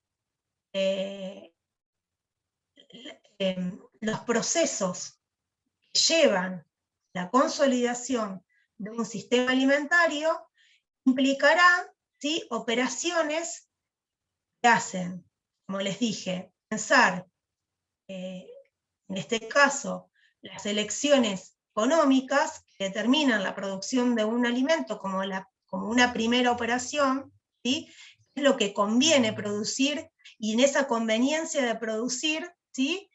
los procesos que llevan la consolidación de un sistema alimentario implicará, ¿sí?, operaciones que hacen, como les dije, pensar, en este caso, las elecciones económicas que determinan la producción de un alimento como una primera operación, ¿sí?, es lo que conviene producir, y en esa conveniencia de producir, ¿sí?,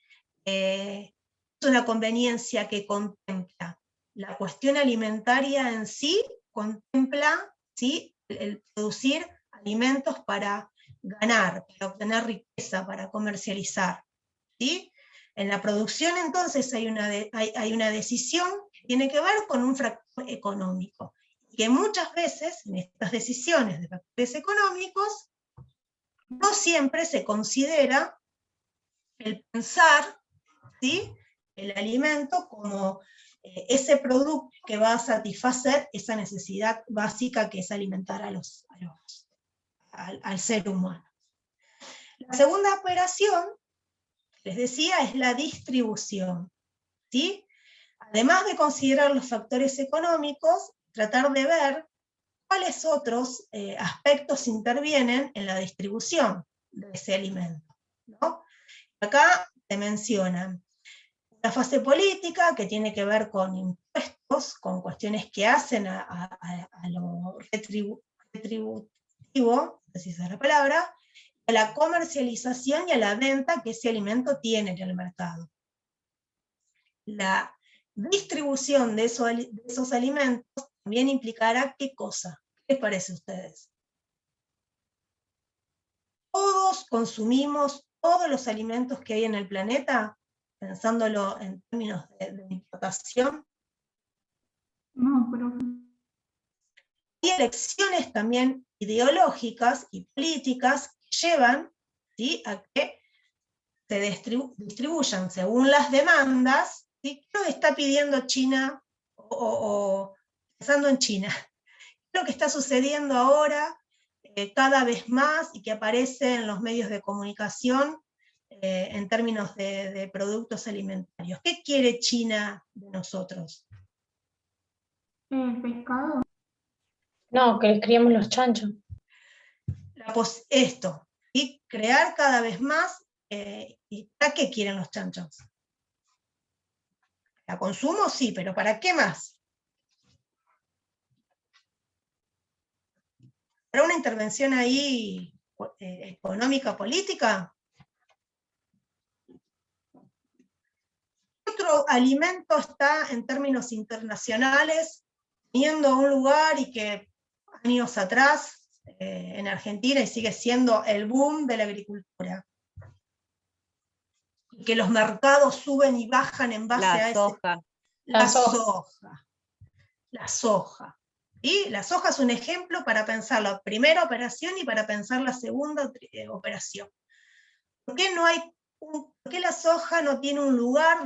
es una conveniencia que contempla la cuestión alimentaria en sí, contempla, ¿sí?, el producir alimentos para ganar, para obtener riqueza, para comercializar, ¿sí? En la producción, entonces, hay una decisión que tiene que ver con un factor económico, que muchas veces, en estas decisiones de factores económicos, no siempre se considera el pensar, ¿sí?, el alimento como ese producto que va a satisfacer esa necesidad básica que es alimentar al ser humano. La segunda operación, les decía, es la distribución, ¿sí? Además de considerar los factores económicos, tratar de ver cuáles otros aspectos intervienen en la distribución de ese alimento, ¿no? Acá se mencionan la fase política, que tiene que ver con impuestos, con cuestiones que hacen a lo retributivo, no sé si esa es la palabra, a la comercialización y a la venta que ese alimento tiene en el mercado. La distribución de esos alimentos también implicará ¿qué cosa? ¿Qué les parece a ustedes? ¿Todos consumimos todos los alimentos que hay en el planeta? Pensándolo en términos de importación. No, pero... Hay elecciones también ideológicas y políticas que llevan, ¿sí?, a que se distribuyan según las demandas, ¿sí? ¿Qué es lo que está pidiendo China, o pensando en China? ¿Qué es lo que está sucediendo ahora cada vez más y que aparece en los medios de comunicación en términos de productos alimentarios? ¿Qué quiere China de nosotros? ¿El pescado? No, que criemos los chanchos. Esto, ¿sí?, crear cada vez más. ¿Y para qué quieren los chanchos? ¿Para consumo? Sí, pero ¿para qué más? ¿Para una intervención ahí económica, política? ¿Qué otro alimento está en términos internacionales teniendo un lugar y que años atrás en Argentina y sigue siendo el boom de la agricultura? Y que los mercados suben y bajan en base a eso. La soja. La soja. ¿Sí? La soja es un ejemplo para pensar la primera operación y para pensar la segunda operación. ¿Por qué la soja no tiene un lugar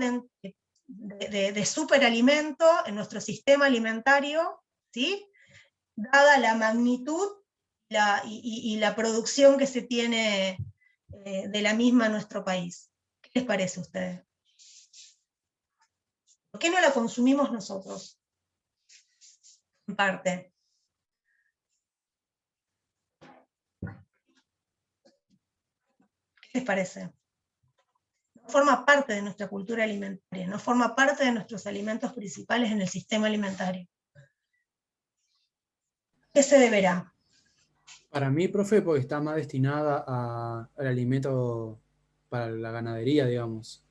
de superalimento en nuestro sistema alimentario, ¿sí?, dada la magnitud y la producción que se tiene de la misma en nuestro país? ¿Qué les parece a ustedes? ¿Por qué no la consumimos nosotros? En parte. ¿Qué les parece? No forma parte de nuestra cultura alimentaria, no forma parte de nuestros alimentos principales en el sistema alimentario. ¿Qué se deberá? Para mí, profe, porque está más destinada al alimento para la ganadería, digamos.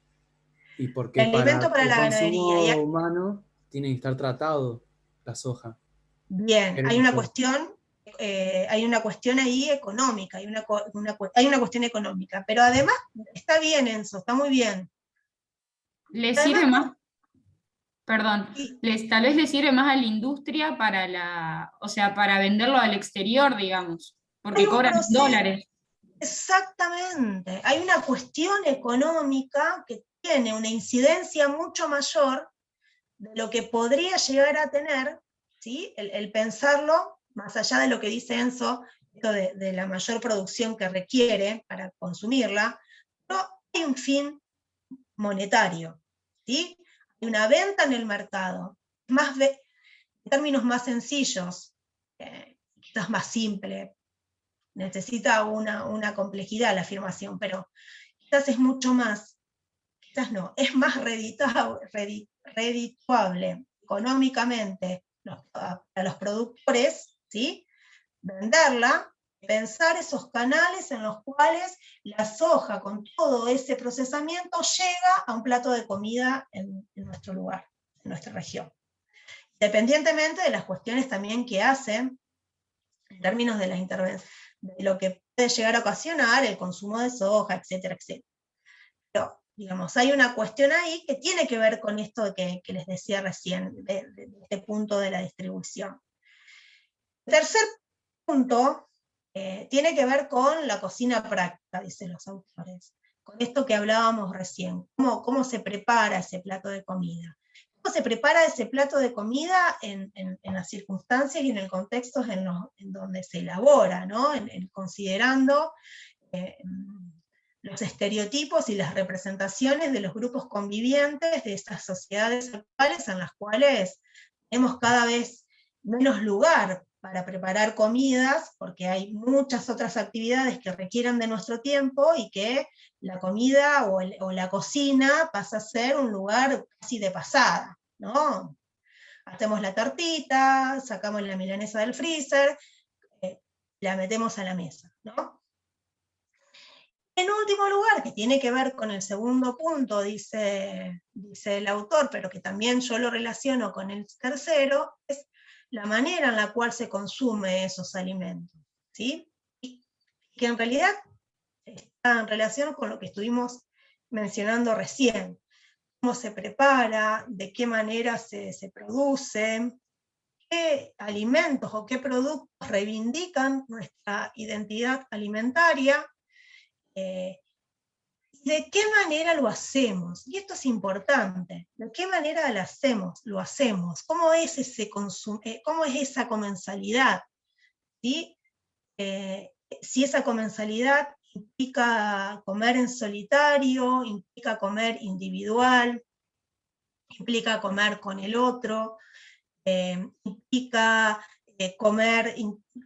Y porque El alimento para el la consumo ganadería. humano tiene que estar tratado la soja. Bien, hay una cuestión ahí económica, hay una cuestión económica, pero además está bien, Enzo, está muy bien. Le Además, sirve más, perdón, sí, tal vez le sirve más a la industria para venderlo al exterior, digamos, porque hay un cobran proceso, dólares. exactamente, hay una cuestión económica que tiene una incidencia mucho mayor de lo que podría llegar a tener, ¿sí? El pensarlo, más allá de lo que dice Enzo, esto de la mayor producción que requiere para consumirla, no hay un fin monetario, ¿sí? Hay una venta en el mercado, en términos más sencillos, quizás más simple, necesita una complejidad la afirmación, pero quizás es mucho más, quizás no, es más redituable económicamente para los productores, ¿sí? Venderla, pensar esos canales en los cuales la soja con todo ese procesamiento llega a un plato de comida en nuestro lugar, en nuestra región. Independientemente de las cuestiones también que hacen en términos de la intervención, de lo que puede llegar a ocasionar el consumo de soja, etcétera, etcétera. Pero, digamos, hay una cuestión ahí que tiene que ver con esto que les decía recién, de este punto de la distribución. El tercer punto tiene que ver con la cocina práctica, dicen los autores, con esto que hablábamos recién, cómo se prepara ese plato de comida. ¿Cómo se prepara ese plato de comida en las circunstancias y en el contexto en donde se elabora, ¿no? Considerando los estereotipos y las representaciones de los grupos convivientes de estas sociedades actuales en las cuales tenemos cada vez menos lugar para preparar comidas, porque hay muchas otras actividades que requieren de nuestro tiempo y que la comida o la cocina pasa a ser un lugar casi de pasada, ¿no? Hacemos la tortita, sacamos la milanesa del freezer, la metemos a la mesa, ¿no? En último lugar, que tiene que ver con el segundo punto, dice el autor, pero que también yo lo relaciono con el tercero, es la manera en la cual se consume esos alimentos, ¿sí? Y que en realidad está en relación con lo que estuvimos mencionando recién, cómo se prepara, de qué manera se produce, qué alimentos o qué productos reivindican nuestra identidad alimentaria, de qué manera lo hacemos, y esto es importante, de qué manera lo hacemos, cómo es cómo es esa comensalidad, ¿sí? Si esa comensalidad implica comer en solitario, implica comer individual, implica comer con el otro, implica comer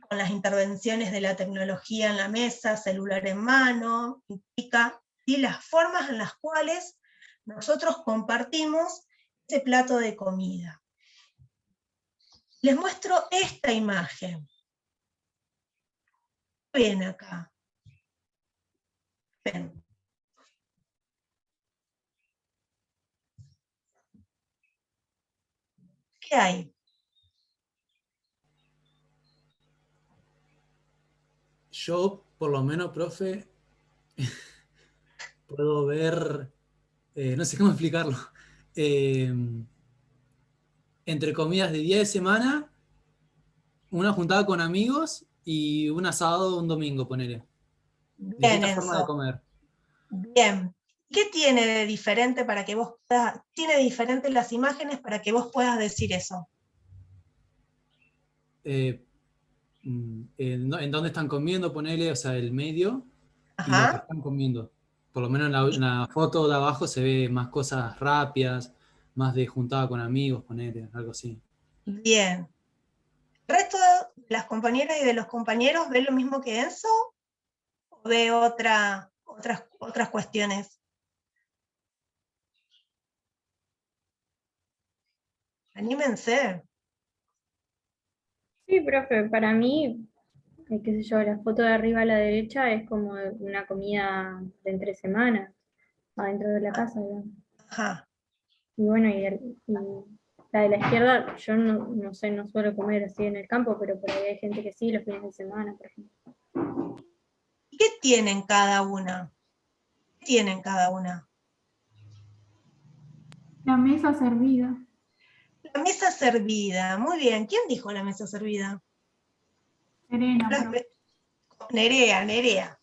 con las intervenciones de la tecnología en la mesa, celular en mano, implica, ¿sí?, las formas en las cuales nosotros compartimos ese plato de comida. Les muestro esta imagen. Ven acá. Ven. ¿Qué hay? Yo, por lo menos, profe, puedo ver, no sé cómo explicarlo, entre comidas de día de semana, una juntada con amigos y un asado un domingo, ponele. Bien, Distintas formas de Enzo. comer. Bien. ¿Qué tiene de diferente para que vos puedas, tiene diferente las imágenes para que vos puedas decir eso? En dónde están comiendo, ponele, o sea, el medio, y lo que Ajá. están comiendo. Por lo menos en la foto de abajo se ve más cosas rápidas, más de juntada con amigos, ponele, algo así. Bien. ¿El resto de las compañeras y de los compañeros ve lo mismo que Enzo? ¿O ve otras cuestiones? Anímense. Sí, profe, para mí, qué sé yo, la foto de arriba a la derecha es como una comida de entre semanas, adentro de la casa, digamos. Ajá. Y bueno, y la de la izquierda, yo no sé, no suelo comer así en el campo, pero por ahí hay gente que sí, los fines de semana, por ejemplo. ¿Y qué tienen cada una? ¿Qué tienen cada una? La mesa servida. La mesa servida. Muy bien. ¿Quién dijo la mesa servida? Serena, Las- profe. Nerea.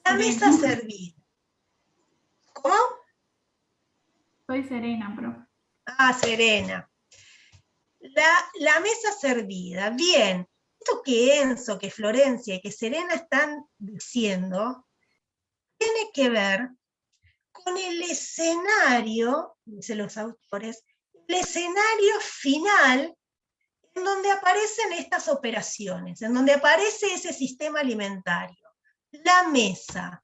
La mesa Serena. servida. ¿Cómo? Soy Serena, profe. Ah, Serena. La mesa servida. Bien, esto que Enzo, que Florencia y que Serena están diciendo, tiene que ver con el escenario, dicen los autores, el escenario final en donde aparecen estas operaciones, en donde aparece ese sistema alimentario. La mesa.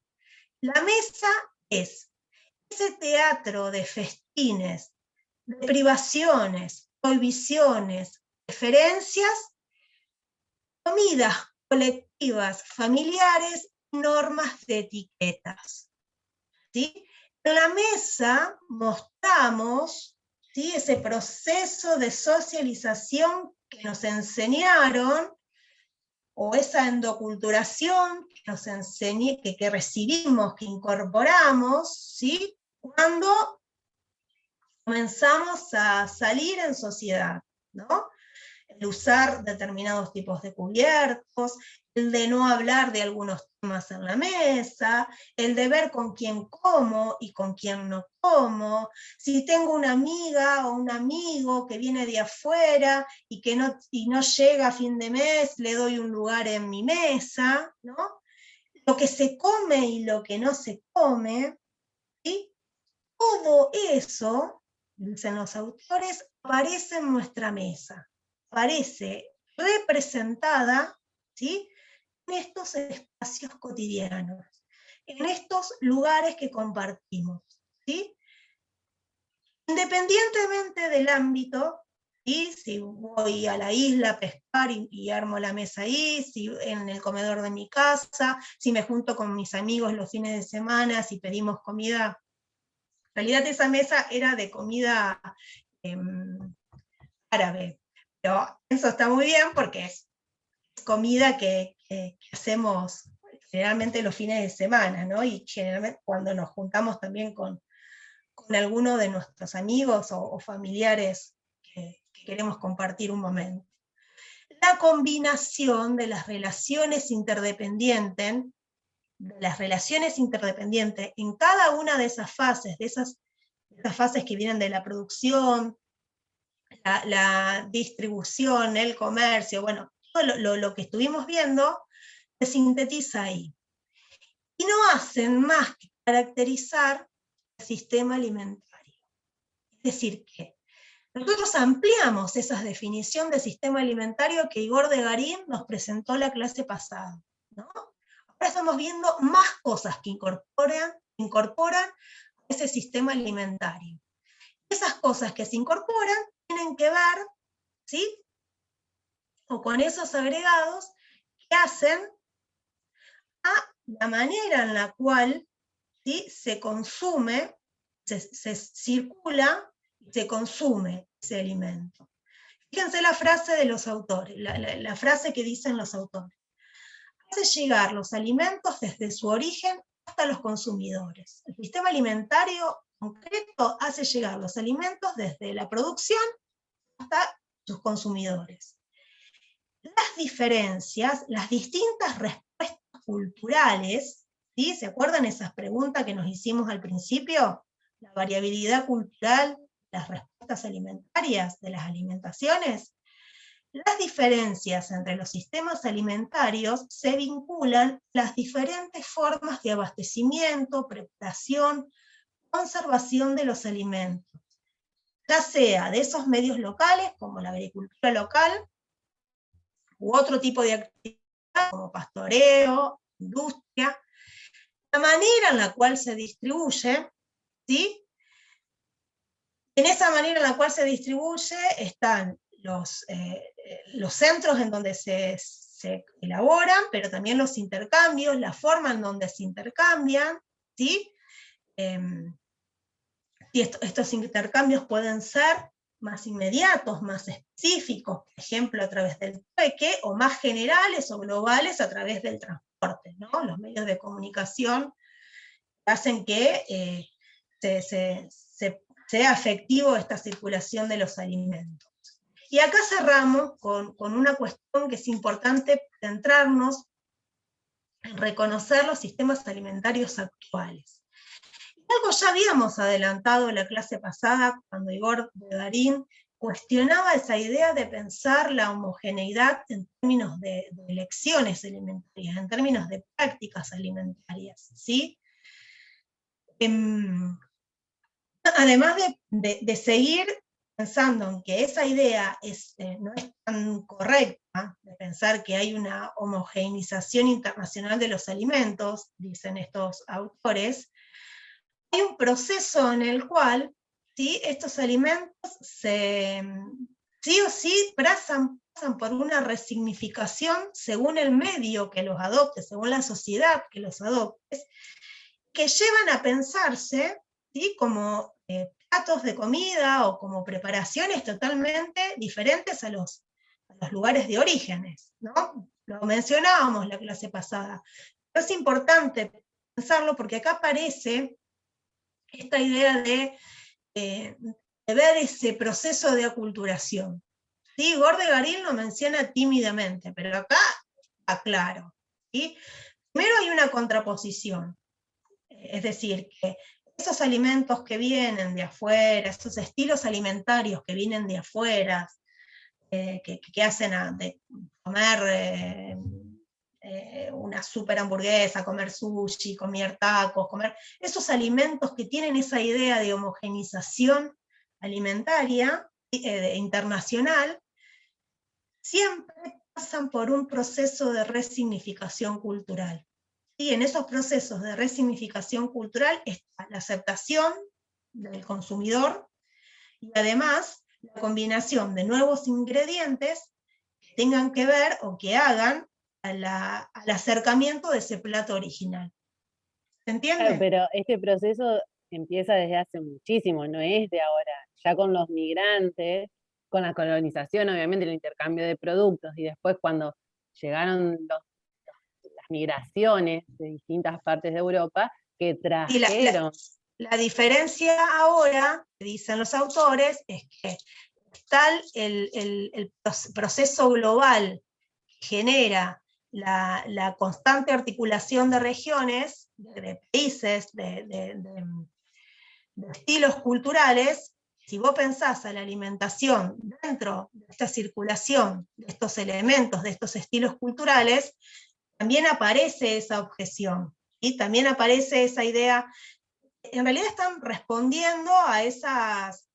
La mesa es ese teatro de festines, de privaciones, prohibiciones, preferencias, comidas colectivas, familiares, normas de etiquetas. ¿Sí? En la mesa mostramos, ¿sí?, ese proceso de socialización que nos enseñaron, o esa endoculturación que nos enseñé, que recibimos, que incorporamos, ¿sí?, cuando comenzamos a salir en sociedad, ¿no? El usar determinados tipos de cubiertos, el de no hablar de algunos temas en la mesa, el de ver con quién como y con quién no como, si tengo una amiga o un amigo que viene de afuera y que no llega a fin de mes, le doy un lugar en mi mesa, ¿no? Lo que se come y lo que no se come, ¿sí? Todo eso, dicen los autores, aparece en nuestra mesa, aparece representada, ¿sí?, en estos espacios cotidianos, en estos lugares que compartimos, ¿sí? Independientemente del ámbito, ¿sí?, si voy a la isla a pescar y armo la mesa ahí, si en el comedor de mi casa, si me junto con mis amigos los fines de semana, si pedimos comida. En realidad esa mesa era de comida árabe, pero eso está muy bien porque es comida que hacemos generalmente los fines de semana, ¿no? Y generalmente cuando nos juntamos también con alguno de nuestros amigos o familiares que queremos compartir un momento. La combinación de las relaciones interdependientes, en cada una de esas fases, de esas fases que vienen de la producción, la distribución, el comercio, bueno, todo lo que estuvimos viendo se sintetiza ahí. Y no hacen más que caracterizar el sistema alimentario. Es decir, que nosotros ampliamos esa definición de sistema alimentario que Igor de Garín nos presentó la clase pasada, ¿no? Ahora estamos viendo más cosas que incorporan ese sistema alimentario. Esas cosas que se incorporan tienen que ver, ¿sí?, o con esos agregados que hacen a la manera en la cual, ¿sí?, se consume, se circula y se consume ese alimento. Fíjense la frase de los autores, la frase que dicen los autores. Hace llegar los alimentos desde su origen hasta los consumidores. El sistema alimentario concreto hace llegar los alimentos desde la producción hasta sus consumidores. Las diferencias, las distintas respuestas culturales, ¿sí? ¿Se acuerdan esas preguntas que nos hicimos al principio? La variabilidad cultural, las respuestas alimentarias, de las alimentaciones. Las diferencias entre los sistemas alimentarios se vinculan a las diferentes formas de abastecimiento, preparación, conservación de los alimentos, ya sea de esos medios locales, como la agricultura local, u otro tipo de actividad, como pastoreo, industria, la manera en la cual se distribuye, ¿sí? En esa manera en la cual se distribuye están los centros en donde se elaboran, pero también los intercambios, la forma en donde se intercambian, ¿sí? Y estos intercambios pueden ser más inmediatos, más específicos, por ejemplo, a través del trueque, o más generales o globales a través del transporte, ¿no? Los medios de comunicación hacen que sea efectivo esta circulación de los alimentos. Y acá cerramos con una cuestión que es importante centrarnos en reconocer los sistemas alimentarios actuales. Algo ya habíamos adelantado en la clase pasada, cuando Igor de Garín cuestionaba esa idea de pensar la homogeneidad en términos de elecciones alimentarias, en términos de prácticas alimentarias, ¿sí? Además de seguir pensando en que esa idea no es tan correcta, de pensar que hay una homogeneización internacional de los alimentos, dicen estos autores, hay un proceso en el cual, ¿sí?, estos alimentos sí o sí pasan por una resignificación según el medio que los adopte, según la sociedad que los adopte, que llevan a pensarse, ¿sí?, como platos de comida o como preparaciones totalmente diferentes a los lugares de orígenes, ¿no? Lo mencionábamos la clase pasada. Pero es importante pensarlo porque acá aparece esta idea de ver ese proceso de aculturación. ¿Sí? Igor de Garín lo menciona tímidamente, pero acá está claro, ¿sí? Primero hay una contraposición, es decir, que esos alimentos que vienen de afuera, esos estilos alimentarios que vienen de afuera, que hacen de comer una super hamburguesa, comer sushi, comer tacos, comer esos alimentos que tienen esa idea de homogenización alimentaria internacional, siempre pasan por un proceso de resignificación cultural. Y en esos procesos de resignificación cultural está la aceptación del consumidor y además la combinación de nuevos ingredientes que tengan que ver o que hagan al acercamiento de ese plato original. ¿Se entiende? Claro, pero este proceso empieza desde hace muchísimo, no es de ahora. Ya con los migrantes, con la colonización, obviamente, el intercambio de productos, y después cuando llegaron las migraciones de distintas partes de Europa, que trajeron... La diferencia ahora, dicen los autores, es que tal el proceso global que genera la constante articulación de regiones, de países, de estilos culturales. Si vos pensás a la alimentación dentro de esta circulación de estos elementos, de estos estilos culturales, también aparece esa objeción, y también aparece esa idea. En realidad están respondiendo a esas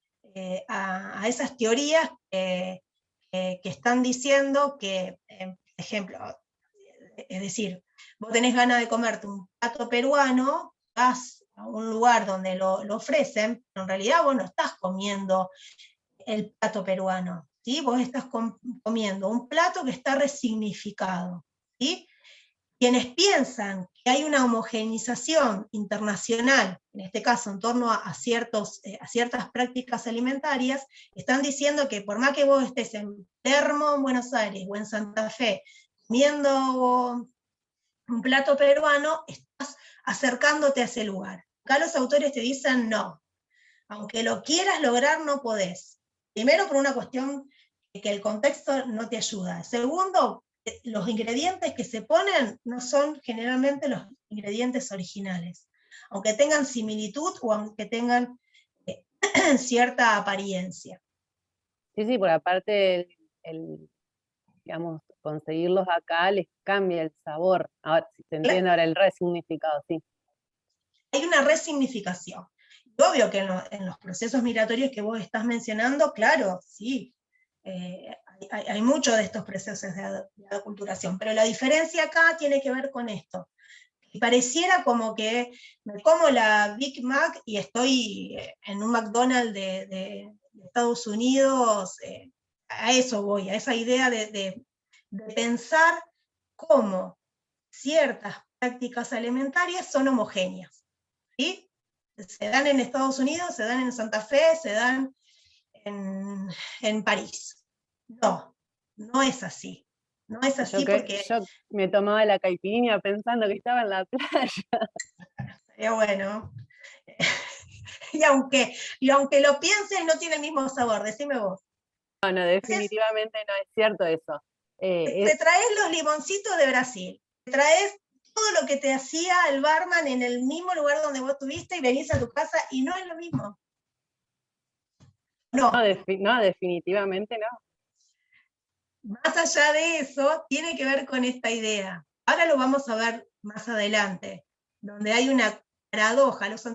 teorías que están diciendo que, por ejemplo, es decir, vos tenés ganas de comerte un plato peruano, vas a un lugar donde lo ofrecen, pero en realidad vos no estás comiendo el plato peruano, ¿sí? Vos estás comiendo un plato que está resignificado, ¿sí? Quienes piensan que hay una homogeneización internacional, en este caso en torno a ciertas prácticas alimentarias, están diciendo que por más que vos estés en Palermo, en Buenos Aires, o en Santa Fe, comiendo un plato peruano, estás acercándote a ese lugar. Acá los autores te dicen no, aunque lo quieras lograr no podés. Primero por una cuestión que el contexto no te ayuda. Segundo, los ingredientes que se ponen no son generalmente los ingredientes originales, aunque tengan similitud o aunque tengan cierta apariencia. Sí, por aparte, digamos, conseguirlos acá les cambia el sabor. Ahora, si se entiende ahora el resignificado, sí. Hay una resignificación. Y obvio que en los procesos migratorios que vos estás mencionando, claro, sí, hay muchos de estos procesos de aculturación, pero la diferencia acá tiene que ver con esto. Y pareciera como que me como la Big Mac y estoy en un McDonald's de Estados Unidos, a eso voy, a esa idea de pensar cómo ciertas prácticas alimentarias son homogéneas, ¿sí? Se dan en Estados Unidos, se dan en Santa Fe, se dan en París. No es así. No es así porque... Yo me tomaba la caipirinha pensando que estaba en la playa. Sería bueno. y aunque lo pienses, no tiene el mismo sabor, decime vos. No, definitivamente no es cierto eso. Te traes los limoncitos de Brasil, te traes todo lo que te hacía el barman en el mismo lugar donde vos estuviste y venís a tu casa y no es lo mismo. No. No, definitivamente no. Más allá de eso, tiene que ver con esta idea. Ahora lo vamos a ver más adelante, donde hay una paradoja. A los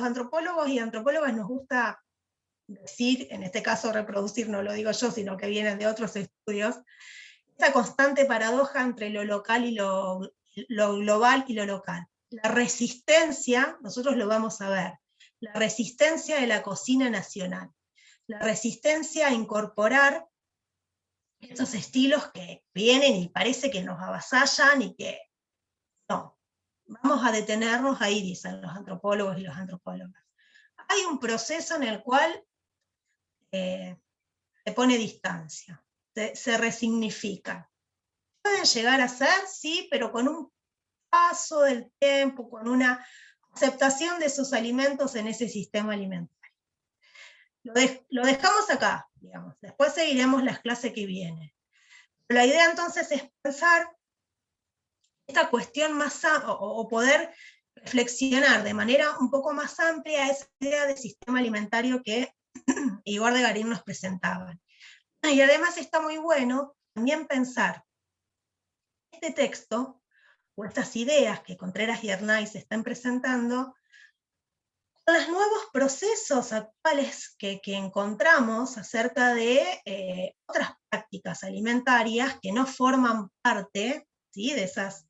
antropólogos y antropólogas nos gusta decir, en este caso reproducir, no lo digo yo, sino que vienen de otros estudios, esta constante paradoja entre lo local y lo global y lo local. La resistencia, nosotros lo vamos a ver, la resistencia de la cocina nacional, la resistencia a incorporar estos estilos que vienen y parece que nos avasallan y que no, vamos a detenernos ahí, dicen los antropólogos y las antropólogas. Hay un proceso en el cual se pone distancia, se resignifica. Pueden llegar a ser, sí, pero con un paso del tiempo, con una aceptación de sus alimentos en ese sistema alimentario. Lo dejamos acá, digamos. Después seguiremos las clases que vienen. La idea entonces es pensar esta cuestión más o poder reflexionar de manera un poco más amplia esa idea de sistema alimentario que Igor de Garín nos presentaba. Y además está muy bueno también pensar este texto o estas ideas que Contreras y Arnaiz están presentando con los nuevos procesos actuales que encontramos acerca de otras prácticas alimentarias que no forman parte, ¿sí?, de esas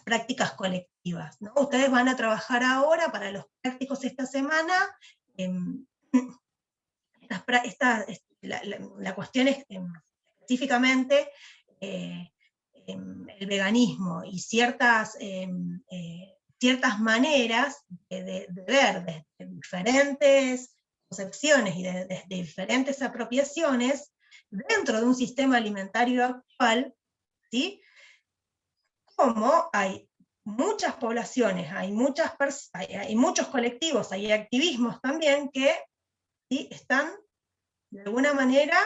prácticas colectivas, ¿no? Ustedes van a trabajar ahora para los prácticos esta semana, la cuestión es específicamente el veganismo y ciertas maneras de ver desde diferentes concepciones y desde diferentes apropiaciones dentro de un sistema alimentario actual, ¿sí?, como hay muchas poblaciones, hay muchos colectivos, hay activismos también que, ¿sí?, están de alguna manera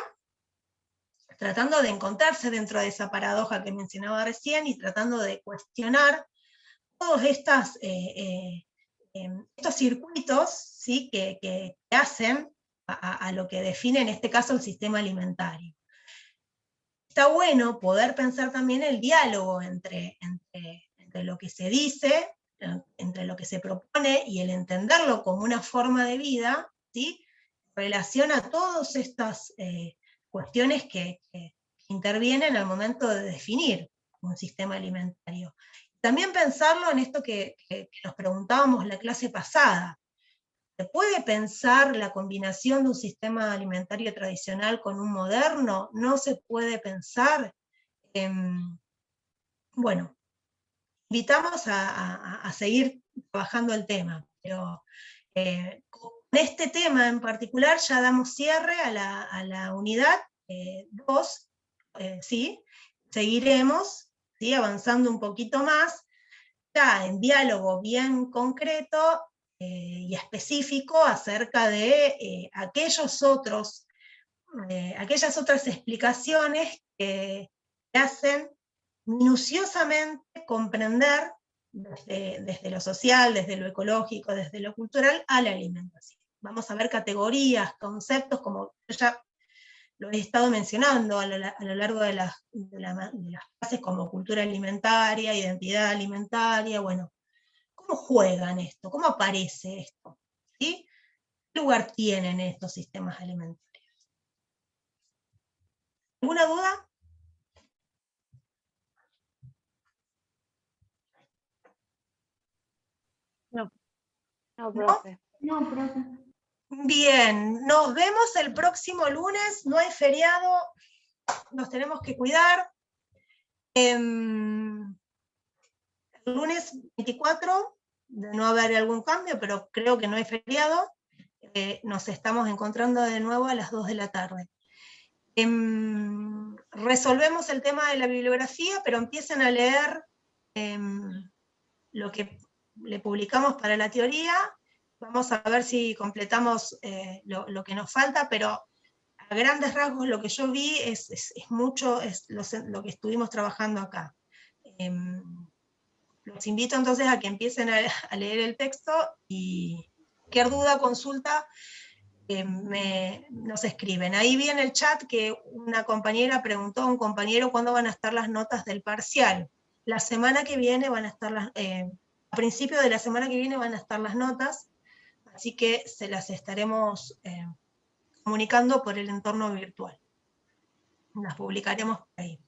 tratando de encontrarse dentro de esa paradoja que mencionaba recién y tratando de cuestionar todos estos circuitos, ¿sí?, que hacen a lo que define en este caso el sistema alimentario. Está bueno poder pensar también el diálogo entre lo que se dice, entre lo que se propone y el entenderlo como una forma de vida, ¿sí?, relaciona todas estas cuestiones que intervienen al momento de definir un sistema alimentario. También pensarlo en esto que nos preguntábamos la clase pasada. ¿Se puede pensar la combinación de un sistema alimentario tradicional con un moderno? ¿No se puede pensar? Bueno, invitamos a seguir trabajando el tema, pero con este tema en particular ya damos cierre a la unidad 2, ¿sí? Seguiremos, ¿sí?, avanzando un poquito más, ya en diálogo bien concreto y específico acerca de aquellas otras explicaciones que hacen minuciosamente comprender desde lo social, desde lo ecológico, desde lo cultural, a la alimentación. Vamos a ver categorías, conceptos, como ya lo he estado mencionando a lo largo de las clases, como cultura alimentaria, identidad alimentaria, bueno, ¿cómo juegan esto? ¿Cómo aparece esto? ¿Sí? ¿Qué lugar tienen estos sistemas alimentarios? ¿Alguna duda? No, profe. No, profe. Bien, nos vemos el próximo lunes, no hay feriado, nos tenemos que cuidar. El lunes 24, de no haber algún cambio, pero creo que no hay feriado, nos estamos encontrando de nuevo a las 2 de la tarde. Resolvemos el tema de la bibliografía, pero empiecen a leer lo que le publicamos para la teoría. Vamos a ver si completamos lo que nos falta, pero a grandes rasgos lo que yo vi es mucho lo que estuvimos trabajando acá. Los invito entonces a que empiecen a leer el texto y cualquier duda, consulta, nos escriben. Ahí vi en el chat que una compañera preguntó a un compañero cuándo van a estar las notas del parcial. La semana que viene van a estar a principio de la semana que viene van a estar las notas, así que se las estaremos comunicando por el entorno virtual. Las publicaremos por ahí.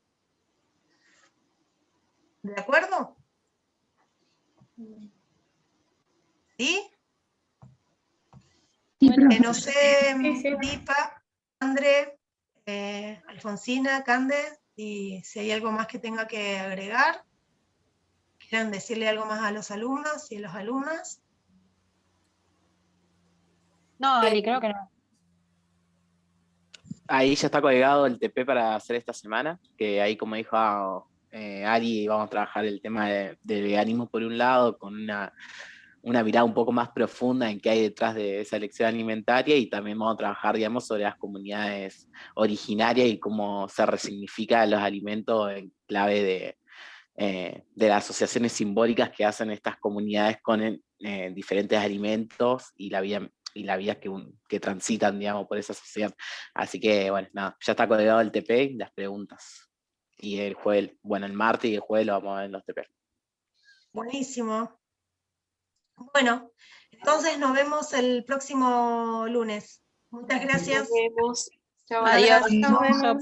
¿De acuerdo? ¿Sí? No sé, Lipa, André, Alfonsina, Cande, y si hay algo más que tenga que agregar, quieran decirle algo más a los alumnos y a las alumnas. No, Ali, creo que no. Ahí ya está colgado el TP para hacer esta semana, que ahí, como dijo Ari, vamos a trabajar el tema del veganismo por un lado, con una mirada un poco más profunda en qué hay detrás de esa elección alimentaria, y también vamos a trabajar, digamos, sobre las comunidades originarias y cómo se resignifican los alimentos en clave de las asociaciones simbólicas que hacen estas comunidades con diferentes alimentos y la vida que transitan, digamos, por esa sociedad. Así que, bueno, nada, ya está colgado el TP y las preguntas. Y el martes y el jueves lo vamos a ver en los TP. Buenísimo. Bueno, entonces nos vemos el próximo lunes. Muchas gracias. Nos vemos. Chao. Adiós. Nos vemos.